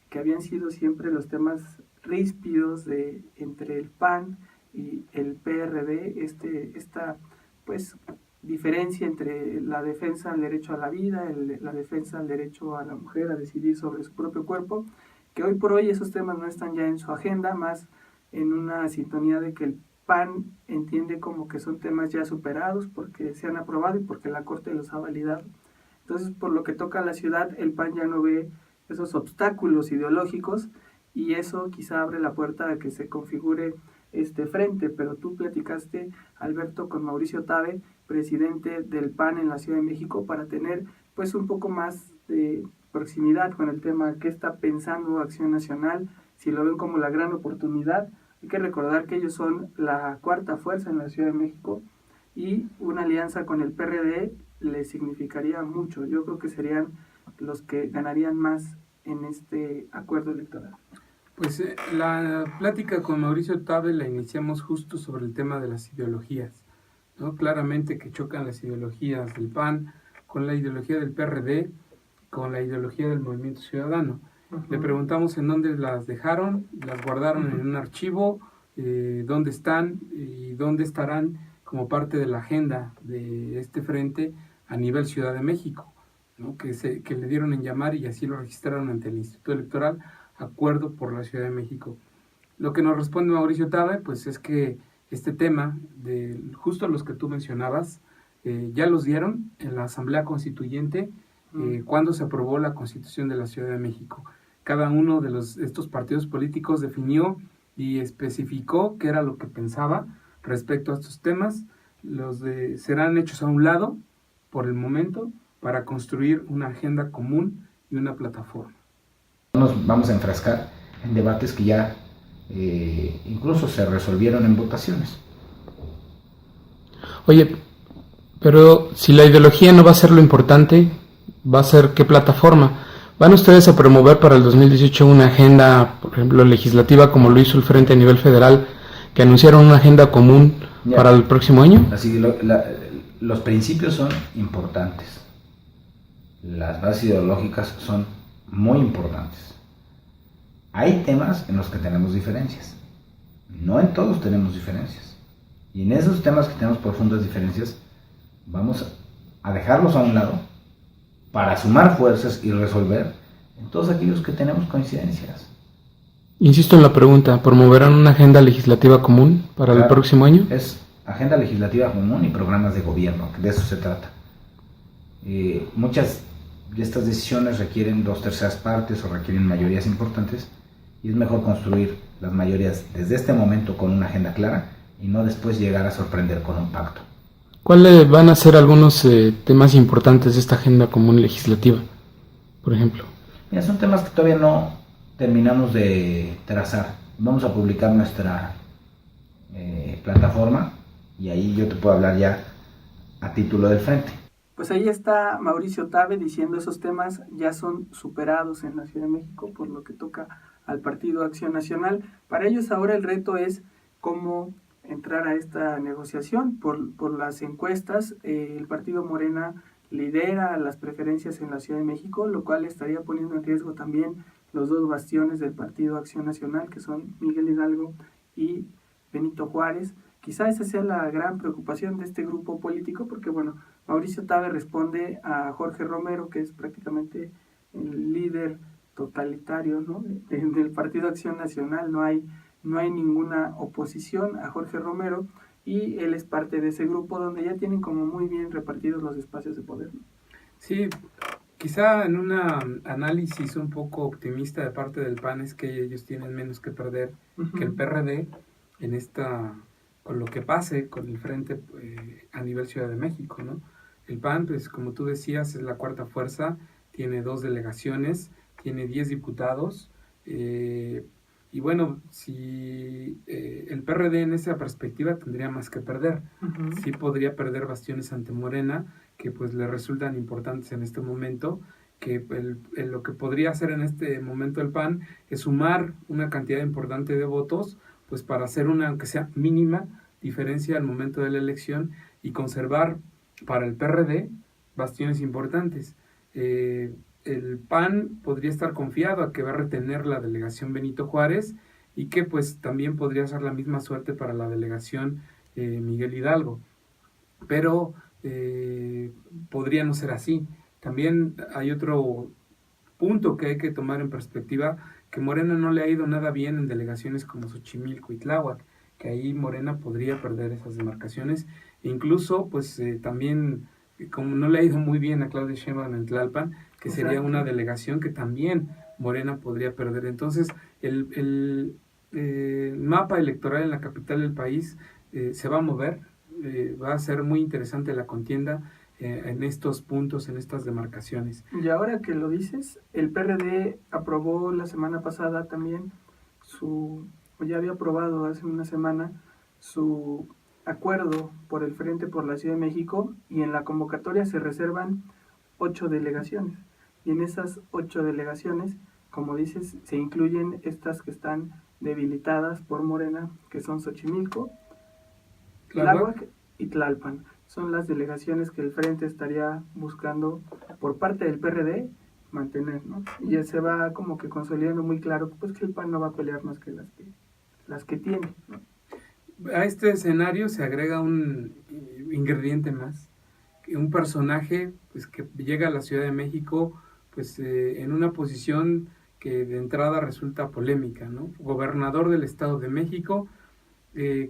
que habían sido siempre los temas ríspidos entre el PAN y el PRD, esta pues diferencia entre la defensa al derecho a la vida, la defensa al derecho a la mujer a decidir sobre su propio cuerpo, que hoy por hoy esos temas no están ya en su agenda, más en una sintonía de que el PAN entiende como que son temas ya superados porque se han aprobado y porque la Corte los ha validado. Entonces, por lo que toca a la ciudad, el PAN ya no ve esos obstáculos ideológicos y eso quizá abre la puerta a que se configure este frente, pero tú platicaste, Alberto, con Mauricio Tabe, presidente del PAN en la Ciudad de México, para tener pues un poco más de proximidad con el tema. ¿Qué está pensando Acción Nacional? Si lo ven como la gran oportunidad. Hay que recordar que ellos son la cuarta fuerza en la Ciudad de México y una alianza con el PRD les significaría mucho. Yo creo que serían los que ganarían más en este acuerdo electoral. Pues la plática con Mauricio Tabe la iniciamos justo sobre el tema de las ideologías, ¿no? Claramente que chocan las ideologías del PAN con la ideología del PRD, con la ideología del Movimiento Ciudadano. Le preguntamos en dónde las dejaron, las guardaron en un archivo, dónde están y dónde estarán como parte de la agenda de este frente a nivel Ciudad de México, ¿no? Que le dieron en llamar y así lo registraron ante el Instituto Electoral, Acuerdo por la Ciudad de México. Lo que nos responde Mauricio Tabe, pues es que este tema, de justo los que tú mencionabas, ya los dieron en la Asamblea Constituyente cuando se aprobó la Constitución de la Ciudad de México. Cada uno de estos partidos políticos definió y especificó qué era lo que pensaba respecto a estos temas. Serán hechos a un lado por el momento para construir una agenda común y una plataforma. Nos vamos a enfrascar en debates que ya incluso se resolvieron en votaciones. Oye, pero si la ideología no va a ser lo importante, va a ser qué plataforma. ¿Van ustedes a promover para el 2018 una agenda, por ejemplo, legislativa, como lo hizo el Frente a nivel federal, que anunciaron una agenda común para el próximo año? Así los principios son importantes. Las bases ideológicas son muy importantes. Hay temas en los que tenemos diferencias. No en todos tenemos diferencias. Y en esos temas que tenemos profundas diferencias, vamos a dejarlos a un lado para sumar fuerzas y resolver en todos aquellos que tenemos coincidencias. Insisto en la pregunta, ¿promoverán una agenda legislativa común para el próximo año? Es agenda legislativa común y programas de gobierno, de eso se trata. Muchas de estas decisiones requieren 2/3 partes o requieren mayorías importantes y es mejor construir las mayorías desde este momento con una agenda clara y no después llegar a sorprender con un pacto. ¿Cuáles van a ser algunos temas importantes de esta agenda común legislativa, por ejemplo? Mira, son temas que todavía no terminamos de trazar. Vamos a publicar nuestra plataforma y ahí yo te puedo hablar ya a título del frente. Pues ahí está Mauricio Tabe diciendo esos temas ya son superados en la Ciudad de México por lo que toca al Partido Acción Nacional. Para ellos ahora el reto es cómo entrar a esta negociación. Por las encuestas, el partido Morena lidera las preferencias en la Ciudad de México, lo cual estaría poniendo en riesgo también los dos bastiones del Partido Acción Nacional, que son Miguel Hidalgo y Benito Juárez. Quizá esa sea la gran preocupación de este grupo político, porque bueno, Mauricio Tabe responde a Jorge Romero, que es prácticamente el líder totalitario, ¿no?, del Partido Acción Nacional. No hay ninguna oposición a Jorge Romero y él es parte de ese grupo donde ya tienen como muy bien repartidos los espacios de poder, ¿no? Sí, quizá en un análisis un poco optimista de parte del PAN es que ellos tienen menos que perder que el PRD en con lo que pase con el frente a nivel Ciudad de México, ¿no? El PAN, pues como tú decías, es la cuarta fuerza, tiene 2 delegaciones, tiene 10 diputados, y bueno, si el PRD en esa perspectiva tendría más que perder. Sí podría perder bastiones ante Morena, que pues le resultan importantes en este momento, que lo que podría hacer en este momento el PAN es sumar una cantidad importante de votos, pues para hacer una, aunque sea mínima, diferencia al momento de la elección y conservar para el PRD bastiones importantes. El PAN podría estar confiado a que va a retener la delegación Benito Juárez y que pues también podría ser la misma suerte para la delegación Miguel Hidalgo. Pero podría no ser así. También hay otro punto que hay que tomar en perspectiva, que Morena no le ha ido nada bien en delegaciones como Xochimilco y Tláhuac, que ahí Morena podría perder esas demarcaciones, e incluso pues también, como no le ha ido muy bien a Claudia Sheinbaum en Tlalpan, que sería Exacto. una delegación que también Morena podría perder. Entonces el mapa electoral en la capital del país se va a mover, va a ser muy interesante la contienda en estos puntos, en estas demarcaciones. Y ahora que lo dices, el PRD aprobó la semana pasada también o ya había aprobado hace una semana, su acuerdo por el Frente por la Ciudad de México, y en la convocatoria se reservan 8 delegaciones. Y en esas 8 delegaciones, como dices, se incluyen estas que están debilitadas por Morena, que son Xochimilco, Tláhuac y Tlalpan. Son las delegaciones que el Frente estaría buscando por parte del PRD mantener, ¿no? Y ya se va como que consolidando muy claro, pues, que el PAN no va a pelear más que las que tiene, ¿no? A este escenario se agrega un ingrediente más, un personaje pues, que llega a la Ciudad de México pues, en una posición que de entrada resulta polémica, ¿no? Gobernador del Estado de México,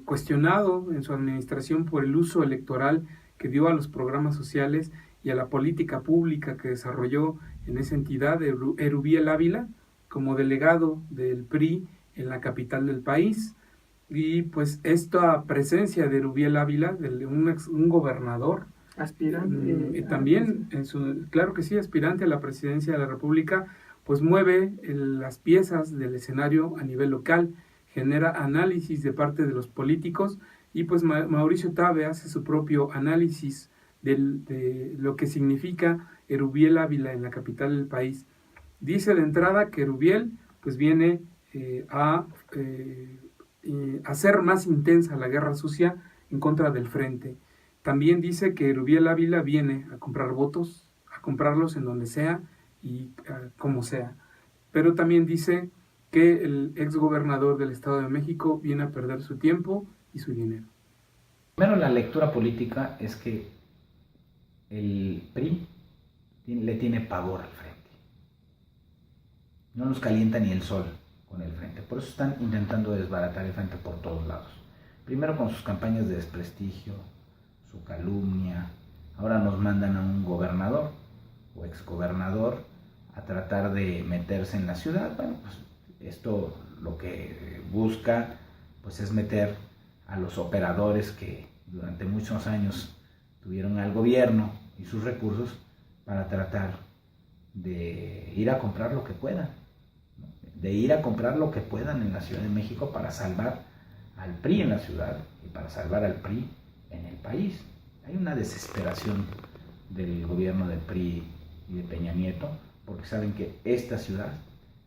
cuestionado en su administración por el uso electoral que dio a los programas sociales y a la política pública que desarrolló en esa entidad, Erubiel Ávila, como delegado del PRI en la capital del país. Y pues esta presencia de Erubiel Ávila, de un gobernador, aspirante, también, claro que sí, aspirante a la presidencia de la República, pues mueve las piezas del escenario a nivel local, genera análisis de parte de los políticos, y pues Mauricio Tabe hace su propio análisis de lo que significa Erubiel Ávila en la capital del país. Dice de entrada que Erubiel pues viene a hacer más intensa la guerra sucia en contra del Frente. También dice que Erubiel Ávila viene a comprar votos, a comprarlos en donde sea y como sea. Pero también dice que el exgobernador del Estado de México viene a perder su tiempo y su dinero. Primero, la lectura política es que el PRI le tiene pavor al Frente. No nos calienta ni el sol con el Frente. Por eso están intentando desbaratar el Frente por todos lados. Primero con sus campañas de desprestigio, su calumnia. Ahora nos mandan a un gobernador o exgobernador a tratar de meterse en la ciudad. Bueno, pues esto lo que busca pues es meter a los operadores que durante muchos años tuvieron al gobierno y sus recursos para tratar de ir a comprar lo que puedan, ¿no? De ir a comprar lo que puedan en la Ciudad de México para salvar al PRI en la ciudad y para salvar al PRI en el país. Hay una desesperación del gobierno del PRI y de Peña Nieto porque saben que esta ciudad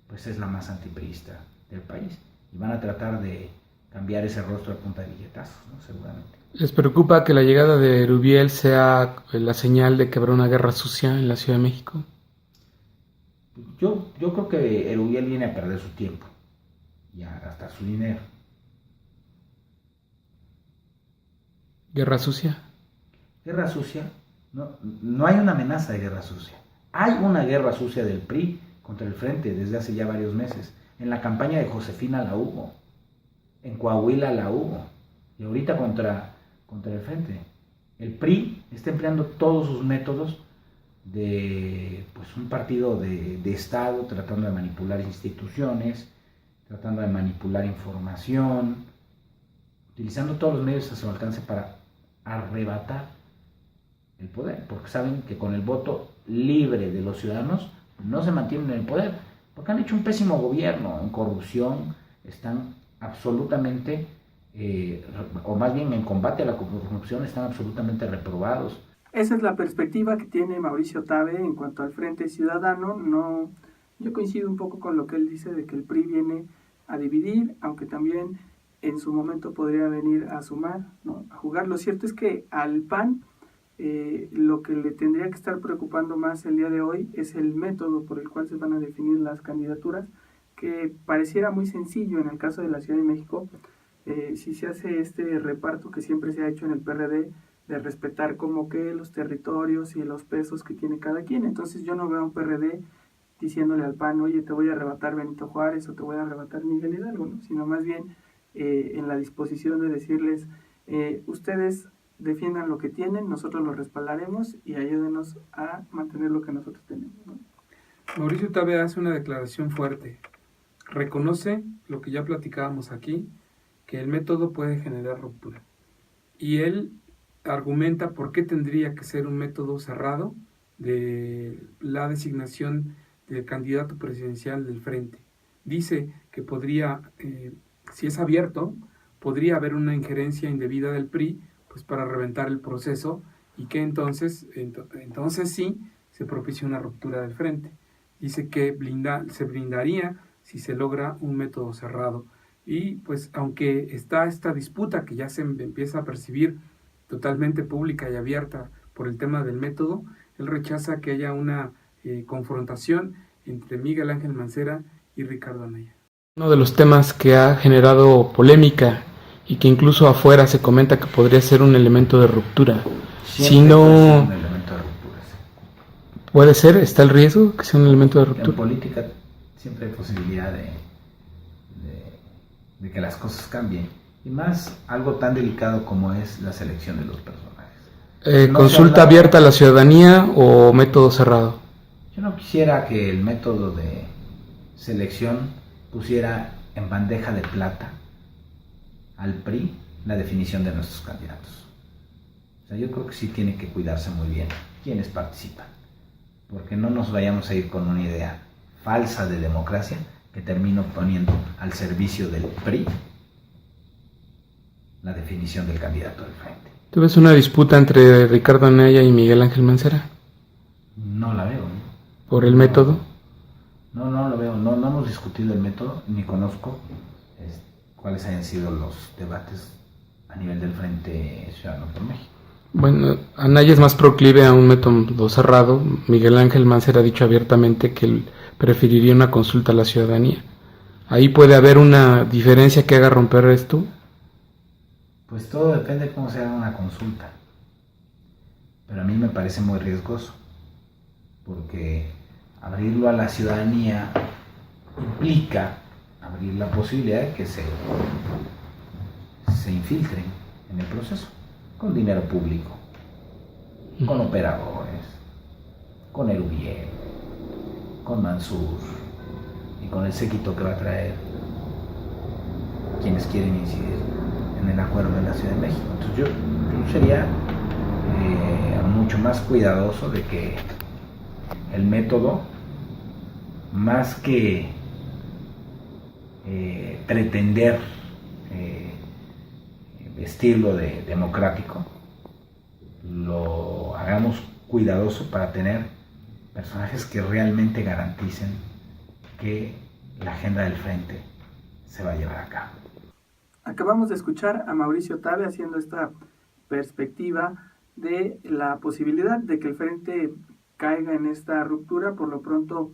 pues es la más antipriista del país y van a tratar de cambiar ese rostro a punta de billetazos, ¿no? Seguramente. ¿Les preocupa que la llegada de Erubiel sea la señal de que habrá una guerra sucia en la Ciudad de México? Yo creo que Erubiel viene a perder su tiempo y a gastar su dinero. ¿Guerra sucia? Guerra sucia, no hay una amenaza de guerra sucia. Hay una guerra sucia del PRI contra el Frente desde hace ya varios meses. En la campaña de Josefina la hubo, en Coahuila la hubo, y ahorita contra el Frente. El PRI está empleando todos sus métodos de pues, un partido de Estado, tratando de manipular instituciones, tratando de manipular información, utilizando todos los medios a su alcance para arrebatar el poder, porque saben que con el voto libre de los ciudadanos no se mantienen en el poder, porque han hecho un pésimo gobierno, en corrupción, están absolutamente, o más bien en combate a la corrupción, están absolutamente reprobados. Esa es la perspectiva que tiene Mauricio Tabe en cuanto al Frente Ciudadano. No, yo coincido un poco con lo que él dice de que el PRI viene a dividir, aunque también en su momento podría venir a sumar, ¿no? A jugar. Lo cierto es que al PAN lo que le tendría que estar preocupando más el día de hoy es el método por el cual se van a definir las candidaturas, que pareciera muy sencillo en el caso de la Ciudad de México. Si se hace este reparto que siempre se ha hecho en el PRD de respetar como que los territorios y los pesos que tiene cada quien. Entonces yo no veo a un PRD diciéndole al PAN, oye, te voy a arrebatar Benito Juárez o te voy a arrebatar Miguel Hidalgo, ¿no? Sino más bien en la disposición de decirles, ustedes defiendan lo que tienen, nosotros lo respaldaremos y ayúdenos a mantener lo que nosotros tenemos, ¿no? Mauricio Tabe hace una declaración fuerte. Reconoce lo que ya platicábamos aquí, que el método puede generar ruptura. Y él argumenta por qué tendría que ser un método cerrado de la designación del candidato presidencial del frente. Dice que podría, si es abierto, podría haber una injerencia indebida del PRI pues para reventar el proceso y que entonces sí se propicia una ruptura del frente. Dice que se blindaría si se logra un método cerrado. Y pues aunque está esta disputa que ya se empieza a percibir totalmente pública y abierta por el tema del método, él rechaza que haya una confrontación entre Miguel Ángel Mancera y Ricardo Anaya. Uno de los temas que ha generado polémica y que incluso afuera se comenta que podría ser un elemento de ruptura. Si no... un elemento de ruptura, sí. ¿Puede ser? ¿Está el riesgo que sea un elemento de ruptura? En política siempre hay posibilidad de que las cosas cambien. Y más algo tan delicado como es la selección de los personajes. ¿Consulta abierta a la ciudadanía o método cerrado? Yo no quisiera que el método de selección pusiera en bandeja de plata al PRI la definición de nuestros candidatos. O sea, yo creo que sí tiene que cuidarse muy bien quienes participan, porque no nos vayamos a ir con una idea falsa de democracia que termino poniendo al servicio del PRI la definición del candidato del frente. ¿Tú ves una disputa entre Ricardo Anaya y Miguel Ángel Mancera? No la veo, ¿no? ¿Por el método? No lo veo, no hemos discutido el método, ni conozco cuáles hayan sido los debates a nivel del Frente Ciudadano por México. Bueno, Anaya es más proclive a un método cerrado. Miguel Ángel Mancera ha dicho abiertamente que él preferiría una consulta a la ciudadanía. ¿Ahí puede haber una diferencia que haga romper esto? Pues todo depende de cómo se haga una consulta. Pero a mí me parece muy riesgoso, porque abrirlo a la ciudadanía implica abrir la posibilidad de que se infiltren en el proceso, con dinero público, con operadores, con Erubiel, con Mansur y con el séquito que va a traer quienes quieren incidir en el acuerdo de la Ciudad de México. Entonces yo sería mucho más cuidadoso de que el método, más que pretender vestirlo de democrático, lo hagamos cuidadoso para tener personajes que realmente garanticen que la agenda del frente se va a llevar a cabo. Acabamos de escuchar a Mauricio Tabe haciendo esta perspectiva de la posibilidad de que el frente caiga en esta ruptura. Por lo pronto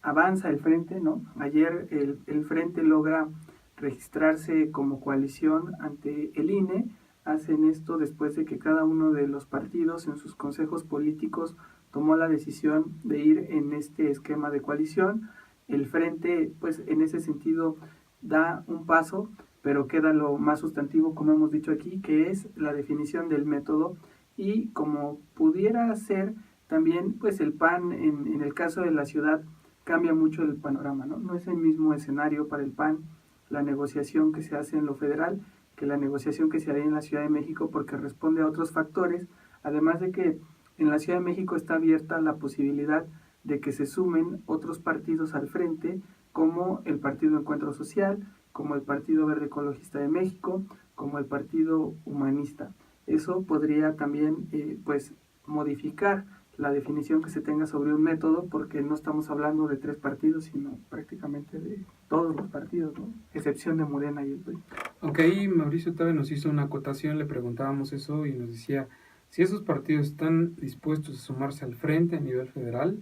avanza el frente, ¿no? Ayer el frente logra registrarse como coalición ante el INE. Hacen esto después de que cada uno de los partidos en sus consejos políticos tomó la decisión de ir en este esquema de coalición. El frente, pues en ese sentido, da un paso, pero queda lo más sustantivo, como hemos dicho aquí, que es la definición del método. Y como pudiera ser también, pues el PAN, en el caso de la ciudad, cambia mucho el panorama, ¿no? No es el mismo escenario para el PAN la negociación que se hace en lo federal que la negociación que se haría en la Ciudad de México, porque responde a otros factores, además de que en la Ciudad de México está abierta la posibilidad de que se sumen otros partidos al frente, como el Partido Encuentro Social, como el Partido Verde Ecologista de México, como el Partido Humanista. Eso podría también pues modificar la definición que se tenga sobre un método, porque no estamos hablando de 3 partidos, sino prácticamente de todos los partidos, ¿no? Excepción de Morena y el PRI. Aunque ahí Mauricio Tabe nos hizo una acotación, le preguntábamos eso y nos decía, si esos partidos están dispuestos a sumarse al frente a nivel federal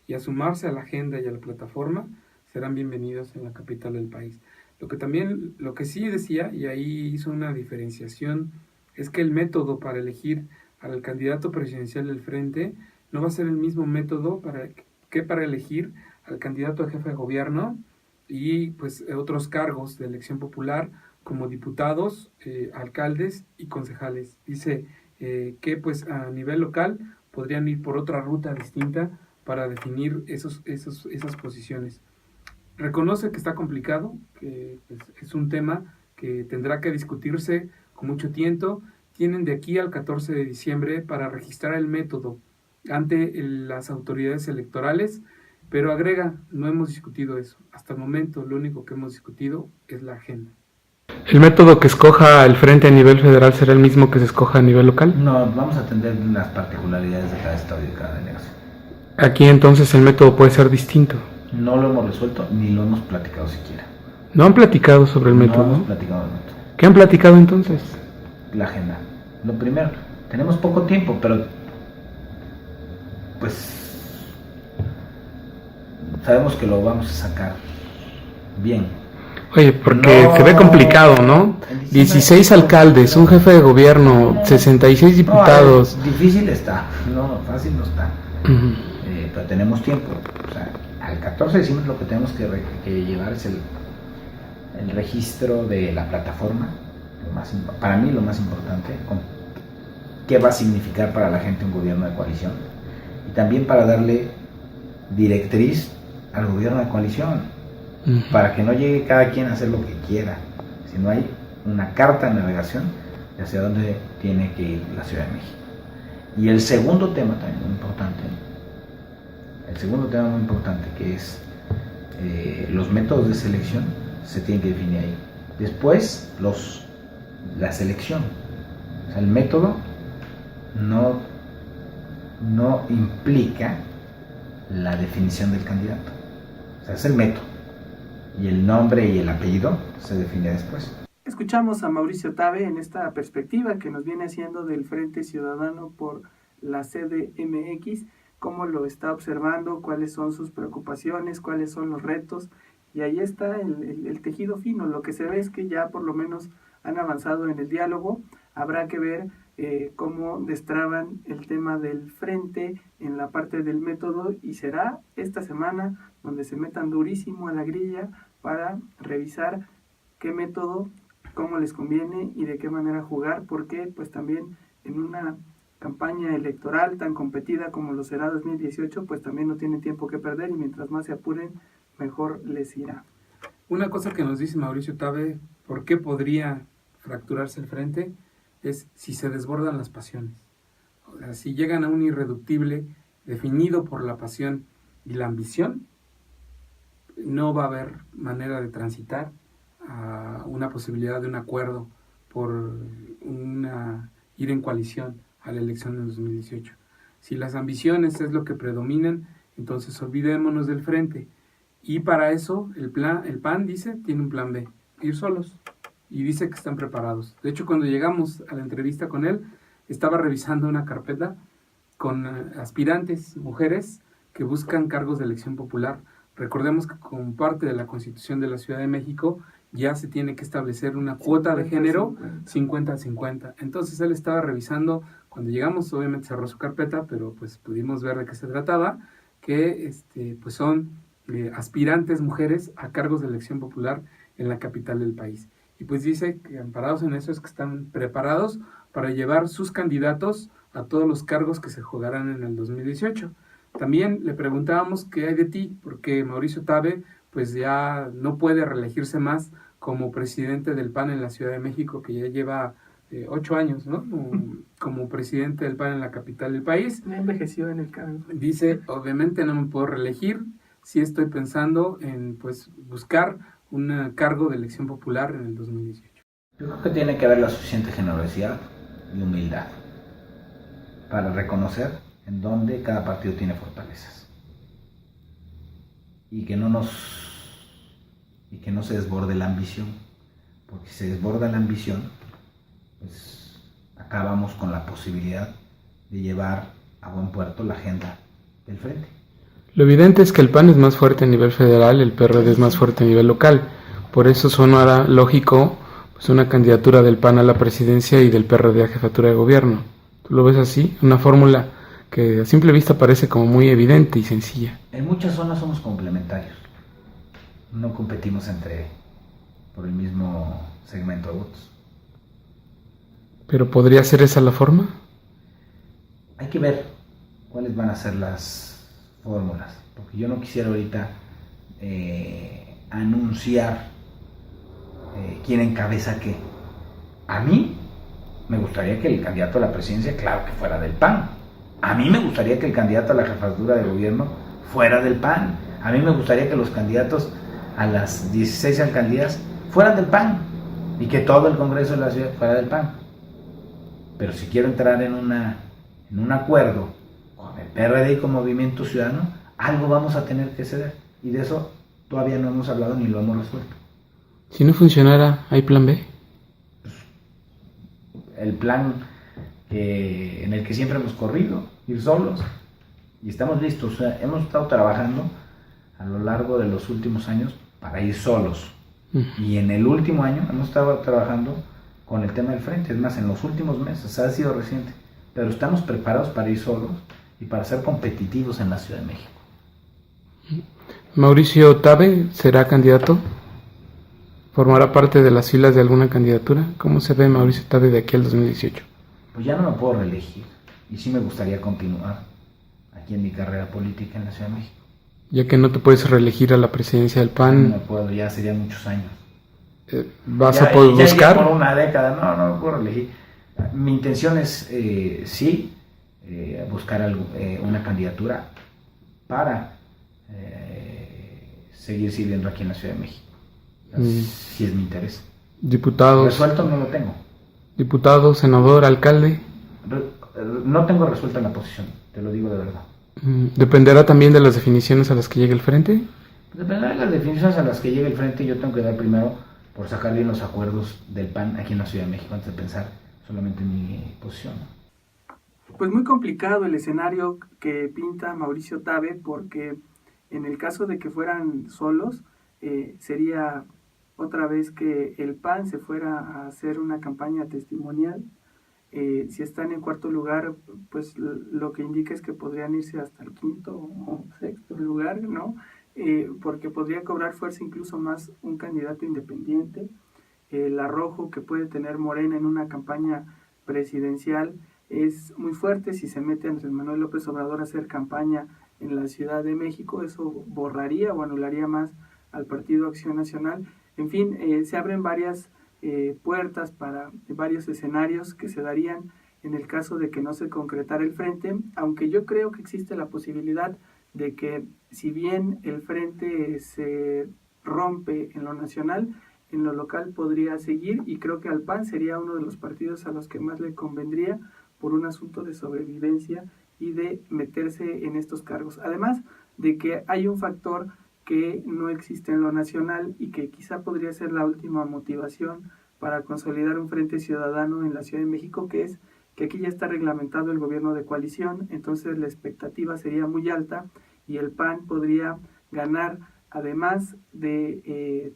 y a sumarse a la agenda y a la plataforma, serán bienvenidos en la capital del país. Lo que sí decía, y ahí hizo una diferenciación es que el método para elegir al candidato presidencial del Frente no va a ser el mismo método para elegir al candidato a jefe de gobierno y pues otros cargos de elección popular como diputados, alcaldes y concejales. Dice que pues a nivel local podrían ir por otra ruta distinta para definir esas posiciones. Reconoce que está complicado, que pues, es un tema que tendrá que discutirse con mucho tiempo. Tienen de aquí al 14 de diciembre para registrar el método ante las autoridades electorales, pero agrega, no hemos discutido eso. Hasta el momento lo único que hemos discutido es la agenda. ¿El método que escoja el Frente a nivel federal será el mismo que se escoja a nivel local? No, vamos a atender las particularidades de cada estado y de cada delegación. Aquí entonces el método puede ser distinto. No lo hemos resuelto ni lo hemos platicado siquiera. ¿No han platicado sobre el método? No hemos platicado del método. ¿Qué han platicado entonces? La agenda. Lo primero, tenemos poco tiempo, pero pues sabemos que lo vamos a sacar bien. Oye, porque se ve complicado, ¿no? 16 alcaldes, un jefe de gobierno, 66 diputados. No, difícil está, no, fácil no está. Pero tenemos tiempo. O sea, al 14 de diciembre lo que tenemos que llevar es el registro de la plataforma. Para mí lo más importante, qué va a significar para la gente un gobierno de coalición y también para darle directriz al gobierno de coalición, para que no llegue cada quien a hacer lo que quiera, sino hay una carta de navegación de hacia dónde tiene que ir la Ciudad de México. Y el segundo tema también muy importante, que es los métodos de selección, se tienen que definir ahí. Después la selección, o sea, el método no implica la definición del candidato, o sea, es el método y el nombre y el apellido se define después. Escuchamos a Mauricio Tabe en esta perspectiva que nos viene haciendo del Frente Ciudadano por la CDMX, cómo lo está observando, cuáles son sus preocupaciones, cuáles son los retos, y ahí está el tejido fino. Lo que se ve es que ya por lo menos han avanzado en el diálogo. Habrá que ver cómo destraban el tema del frente en la parte del método, y será esta semana donde se metan durísimo a la grilla para revisar qué método, cómo les conviene y de qué manera jugar, porque pues también en una campaña electoral tan competida como lo será 2018, pues también no tienen tiempo que perder, y mientras más se apuren, mejor les irá. Una cosa que nos dice Mauricio Tabe, ¿por qué podría fracturarse el frente? Es si se desbordan las pasiones. O sea, si llegan a un irreductible definido por la pasión y la ambición, no va a haber manera de transitar a una posibilidad de un acuerdo por ir en coalición a la elección de 2018. Si las ambiciones es lo que predominan, entonces olvidémonos del frente. Y para eso el PAN dice, tiene un plan B, ir solos. Y dice que están preparados. De hecho, cuando llegamos a la entrevista con él, estaba revisando una carpeta con aspirantes, mujeres, que buscan cargos de elección popular. Recordemos que como parte de la Constitución de la Ciudad de México, ya se tiene que establecer una cuota de género 50-50. Entonces él estaba revisando, cuando llegamos obviamente cerró su carpeta, pero pues pudimos ver de qué se trataba, que pues son aspirantes mujeres a cargos de elección popular en la capital del país. Y pues dice que amparados en eso es que están preparados para llevar sus candidatos a todos los cargos que se jugarán en el 2018. También le preguntábamos qué hay de ti, porque Mauricio Tabe pues ya no puede reelegirse más como presidente del PAN en la Ciudad de México, que ya lleva 8 años, ¿no? Como presidente del PAN en la capital del país. Me envejeció en el cargo. Dice, obviamente no me puedo reelegir, sí estoy pensando en pues buscar un cargo de elección popular en el 2018. Yo creo que tiene que haber la suficiente generosidad y humildad para reconocer en dónde cada partido tiene fortalezas y que no se desborde la ambición, porque si se desborda la ambición, pues acabamos con la posibilidad de llevar a buen puerto la agenda del frente. Lo evidente es que el PAN es más fuerte a nivel federal, el PRD es más fuerte a nivel local. Por eso sonará lógico pues una candidatura del PAN a la presidencia y del PRD a jefatura de gobierno. ¿Tú lo ves así? Una fórmula que a simple vista parece como muy evidente y sencilla. En muchas zonas somos complementarios. No competimos por el mismo segmento de votos. ¿Pero podría ser esa la forma? Hay que ver cuáles van a ser las fórmulas, porque yo no quisiera ahorita anunciar quién encabeza qué. A mí me gustaría que el candidato a la presidencia, claro que fuera del PAN. A mí me gustaría que el candidato a la jefatura de gobierno fuera del PAN. A mí me gustaría que los candidatos a las 16 alcaldías fueran del PAN y que todo el Congreso de la ciudad fuera del PAN. Pero si quiero entrar en un acuerdo con el PRD y con Movimiento Ciudadano, algo vamos a tener que ceder. Y de eso todavía no hemos hablado ni lo hemos resuelto. Si no funcionara, ¿hay plan B? El plan en el que siempre hemos corrido, ir solos, y estamos listos. O sea, hemos estado trabajando a lo largo de los últimos años para ir solos. Y en el último año hemos estado trabajando con el tema del frente. Es más, en los últimos meses, ha sido reciente. Pero estamos preparados para ir solos y para ser competitivos en la Ciudad de México. ¿Mauricio Tabe será candidato? ¿Formará parte de las filas de alguna candidatura? ¿Cómo se ve Mauricio Tabe de aquí al 2018? Pues ya no me puedo reelegir y sí me gustaría continuar aquí en mi carrera política en la Ciudad de México. Ya que no te puedes reelegir a la presidencia del PAN. No me puedo, ya serían muchos años. ¿Vas a poder buscar? Ya por una década, no me puedo reelegir. Mi intención es, buscar una candidatura para seguir sirviendo aquí en la Ciudad de México. Si es mi interés. Diputados. Resuelto no lo tengo. Diputado, senador, alcalde. No tengo resuelta la posición, te lo digo de verdad. ¿Dependerá también de las definiciones a las que llegue el frente? Dependerá de las definiciones a las que llegue el frente. Yo tengo que dar primero por sacar bien los acuerdos del PAN aquí en la Ciudad de México antes de pensar solamente en mi posición. Pues muy complicado el escenario que pinta Mauricio Tabe, porque en el caso de que fueran solos, sería otra vez que el PAN se fuera a hacer una campaña testimonial. Si están en cuarto lugar, pues lo que indica es que podrían irse hasta el quinto o sexto lugar, ¿no? Porque podría cobrar fuerza incluso más un candidato independiente. El arrojo que puede tener Morena en una campaña presidencial es muy fuerte. Si se mete Andrés Manuel López Obrador a hacer campaña en la Ciudad de México, eso borraría o anularía más al Partido Acción Nacional. En fin, se abren varias puertas para varios escenarios que se darían en el caso de que no se concretara el frente, aunque yo creo que existe la posibilidad de que, si bien el frente se rompe en lo nacional, en lo local podría seguir, y creo que al PAN sería uno de los partidos a los que más le convendría por un asunto de sobrevivencia y de meterse en estos cargos. Además de que hay un factor que no existe en lo nacional y que quizá podría ser la última motivación para consolidar un frente ciudadano en la Ciudad de México, que es que aquí ya está reglamentado el gobierno de coalición. Entonces la expectativa sería muy alta y el PAN podría ganar, además de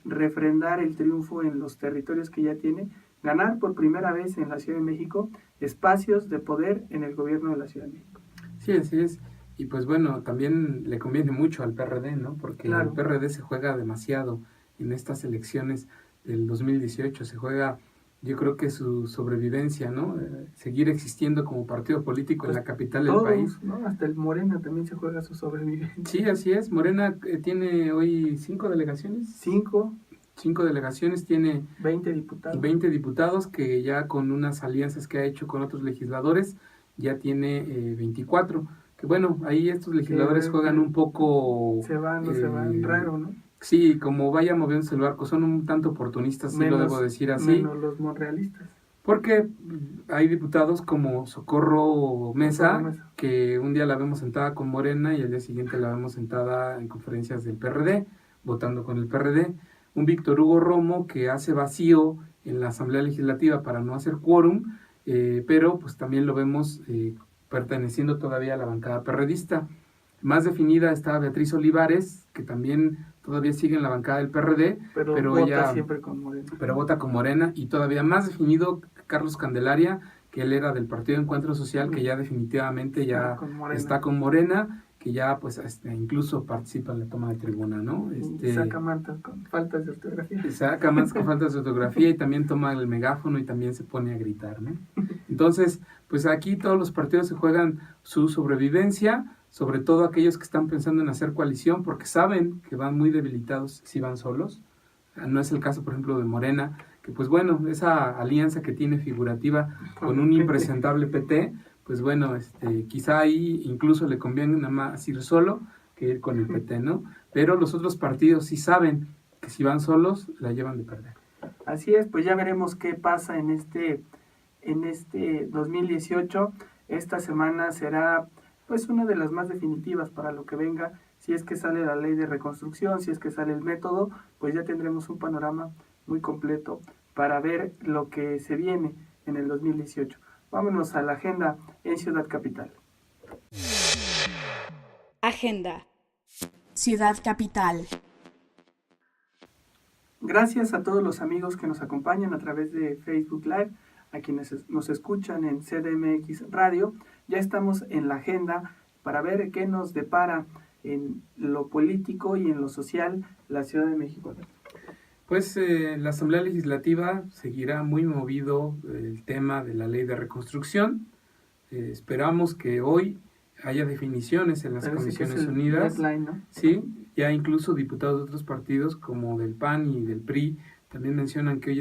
refrendar el triunfo en los territorios que ya tiene, ganar por primera vez en la Ciudad de México espacios de poder en el gobierno de la Ciudad de México. Sí, así es. Y pues bueno, también le conviene mucho al PRD, ¿no? Porque claro, el PRD se juega demasiado en estas elecciones del 2018, se juega, yo creo que su sobrevivencia, ¿no? Seguir existiendo como partido político pues en la capital del país. ¿No? Hasta el Morena también se juega su sobrevivencia. Sí, así es. Morena tiene hoy 5 delegaciones. 5 delegaciones, tiene 20 diputados. 20 diputados que ya con unas alianzas que ha hecho con otros legisladores, ya tiene 24. Que bueno, ahí estos legisladores juegan un poco... Se van raro, ¿no? Sí, como vaya moviéndose el barco, son un tanto oportunistas, sí lo debo decir así. Menos los monrealistas. Porque hay diputados como Socorro Mesa, que un día la vemos sentada con Morena y al día siguiente la vemos sentada en conferencias del PRD, votando con el PRD. Un Víctor Hugo Romo que hace vacío en la Asamblea Legislativa para no hacer quórum, pero pues también lo vemos perteneciendo todavía a la bancada perredista. Más definida está Beatriz Olivares, que también todavía sigue en la bancada del PRD, pero vota ella siempre con Morena. Pero vota con Morena, y todavía más definido Carlos Candelaria, que él era del Partido Encuentro Social, que ya definitivamente ya está con Morena, que ya pues incluso participa en la toma de tribuna, ¿no? Saca mantas con faltas de ortografía. Saca mantas con faltas de ortografía y también toma el megáfono y también se pone a gritar, ¿no? Entonces, pues aquí todos los partidos se juegan su sobrevivencia, sobre todo aquellos que están pensando en hacer coalición, porque saben que van muy debilitados si van solos. No es el caso, por ejemplo, de Morena, que pues bueno, esa alianza que tiene figurativa con un impresentable PT, pues bueno, quizá ahí incluso le conviene nada más ir solo que ir con el PT, ¿no? Pero los otros partidos sí saben que si van solos, la llevan de perder. Así es, pues ya veremos qué pasa en este 2018. Esta semana será pues una de las más definitivas para lo que venga. Si es que sale la ley de reconstrucción, si es que sale el método, pues ya tendremos un panorama muy completo para ver lo que se viene en el 2018. Vámonos a la agenda en Ciudad Capital. Agenda. Ciudad Capital. Gracias a todos los amigos que nos acompañan a través de Facebook Live, a quienes nos escuchan en CDMX Radio. Ya estamos en la agenda para ver qué nos depara en lo político y en lo social la Ciudad de México. Pues la Asamblea Legislativa seguirá muy movido el tema de la ley de reconstrucción. Esperamos que hoy haya definiciones en las Comisiones Unidas. Deadline, ¿no? Sí, ya incluso diputados de otros partidos como del PAN y del PRI también mencionan que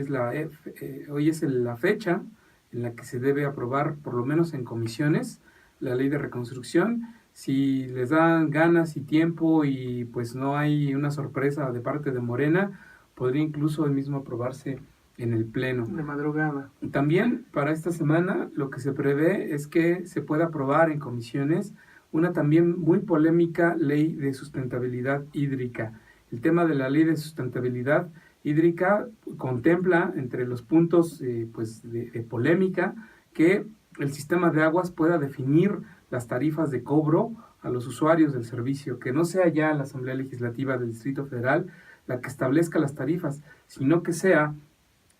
hoy es la fecha en la que se debe aprobar, por lo menos en comisiones, la ley de reconstrucción. Si les dan ganas y tiempo y pues no hay una sorpresa de parte de Morena, podría incluso el mismo aprobarse en el Pleno. De madrugada. También para esta semana lo que se prevé es que se pueda aprobar en comisiones una también muy polémica ley de sustentabilidad hídrica. El tema de la ley de sustentabilidad hídrica contempla entre los puntos de polémica que el sistema de aguas pueda definir las tarifas de cobro a los usuarios del servicio, que no sea ya la Asamblea Legislativa del Distrito Federal la que establezca las tarifas, sino que sea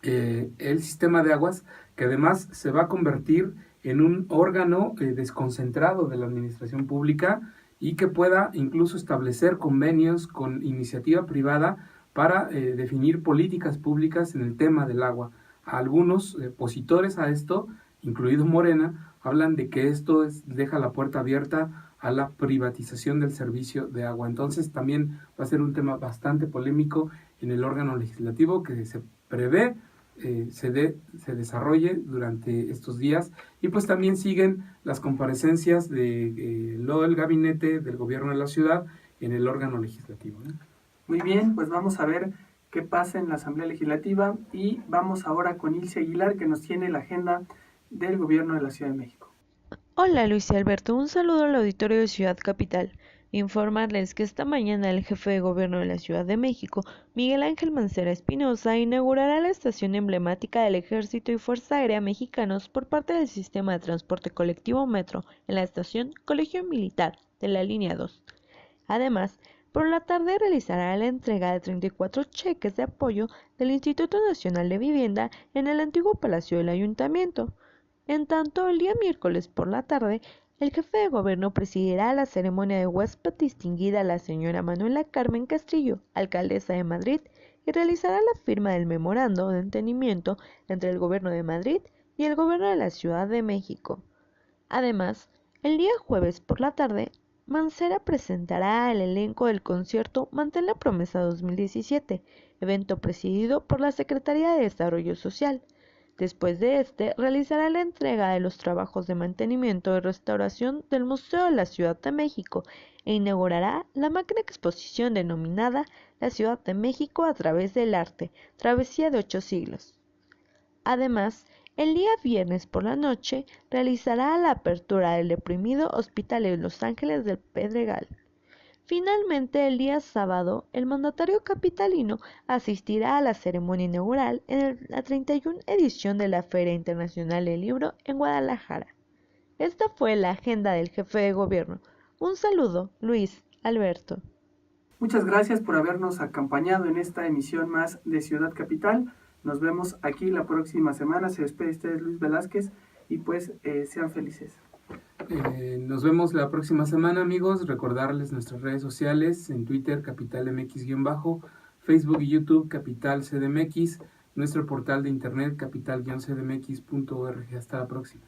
el sistema de aguas, que además se va a convertir en un órgano desconcentrado de la administración pública y que pueda incluso establecer convenios con iniciativa privada para definir políticas públicas en el tema del agua. Algunos opositores a esto, incluido Morena, hablan de que esto deja la puerta abierta a la privatización del servicio de agua. Entonces también va a ser un tema bastante polémico en el órgano legislativo que se prevé se desarrolle durante estos días, y pues también siguen las comparecencias del gabinete del gobierno de la ciudad en el órgano legislativo, ¿no? Muy bien, pues vamos a ver qué pasa en la Asamblea Legislativa y vamos ahora con Ilse Aguilar, que nos tiene la agenda del gobierno de la Ciudad de México. Hola Luis y Alberto, un saludo al auditorio de Ciudad Capital. Informarles que esta mañana el jefe de gobierno de la Ciudad de México, Miguel Ángel Mancera Espinosa, inaugurará la estación emblemática del Ejército y Fuerza Aérea Mexicanos por parte del sistema de transporte colectivo Metro en la estación Colegio Militar de la Línea 2. Además, por la tarde realizará la entrega de 34 cheques de apoyo del Instituto Nacional de Vivienda en el antiguo Palacio del Ayuntamiento. En tanto, el día miércoles por la tarde, el jefe de gobierno presidirá la ceremonia de huésped distinguida a la señora Manuela Carmen Castillo, alcaldesa de Madrid, y realizará la firma del memorando de entendimiento entre el gobierno de Madrid y el gobierno de la Ciudad de México. Además, el día jueves por la tarde, Mancera presentará el elenco del concierto Mantén la Promesa 2017, evento presidido por la Secretaría de Desarrollo Social. Después de realizará la entrega de los trabajos de mantenimiento y restauración del Museo de la Ciudad de México e inaugurará la magna exposición denominada La Ciudad de México a través del arte, travesía de 8 siglos. Además, el día viernes por la noche realizará la apertura del deprimido Hospital de Los Ángeles del Pedregal. Finalmente, el día sábado, el mandatario capitalino asistirá a la ceremonia inaugural en la 31 edición de la Feria Internacional del Libro en Guadalajara. Esta fue la agenda del jefe de gobierno. Un saludo, Luis Alberto. Muchas gracias por habernos acompañado en esta emisión más de Ciudad Capital. Nos vemos aquí la próxima semana. Se despide ustedes Luis Velázquez y pues sean felices. Nos vemos la próxima semana, amigos. Recordarles nuestras redes sociales: en Twitter capitalmx-, Facebook y YouTube Capital CDMX, nuestro portal de internet capital-cdmx.org. Hasta la próxima.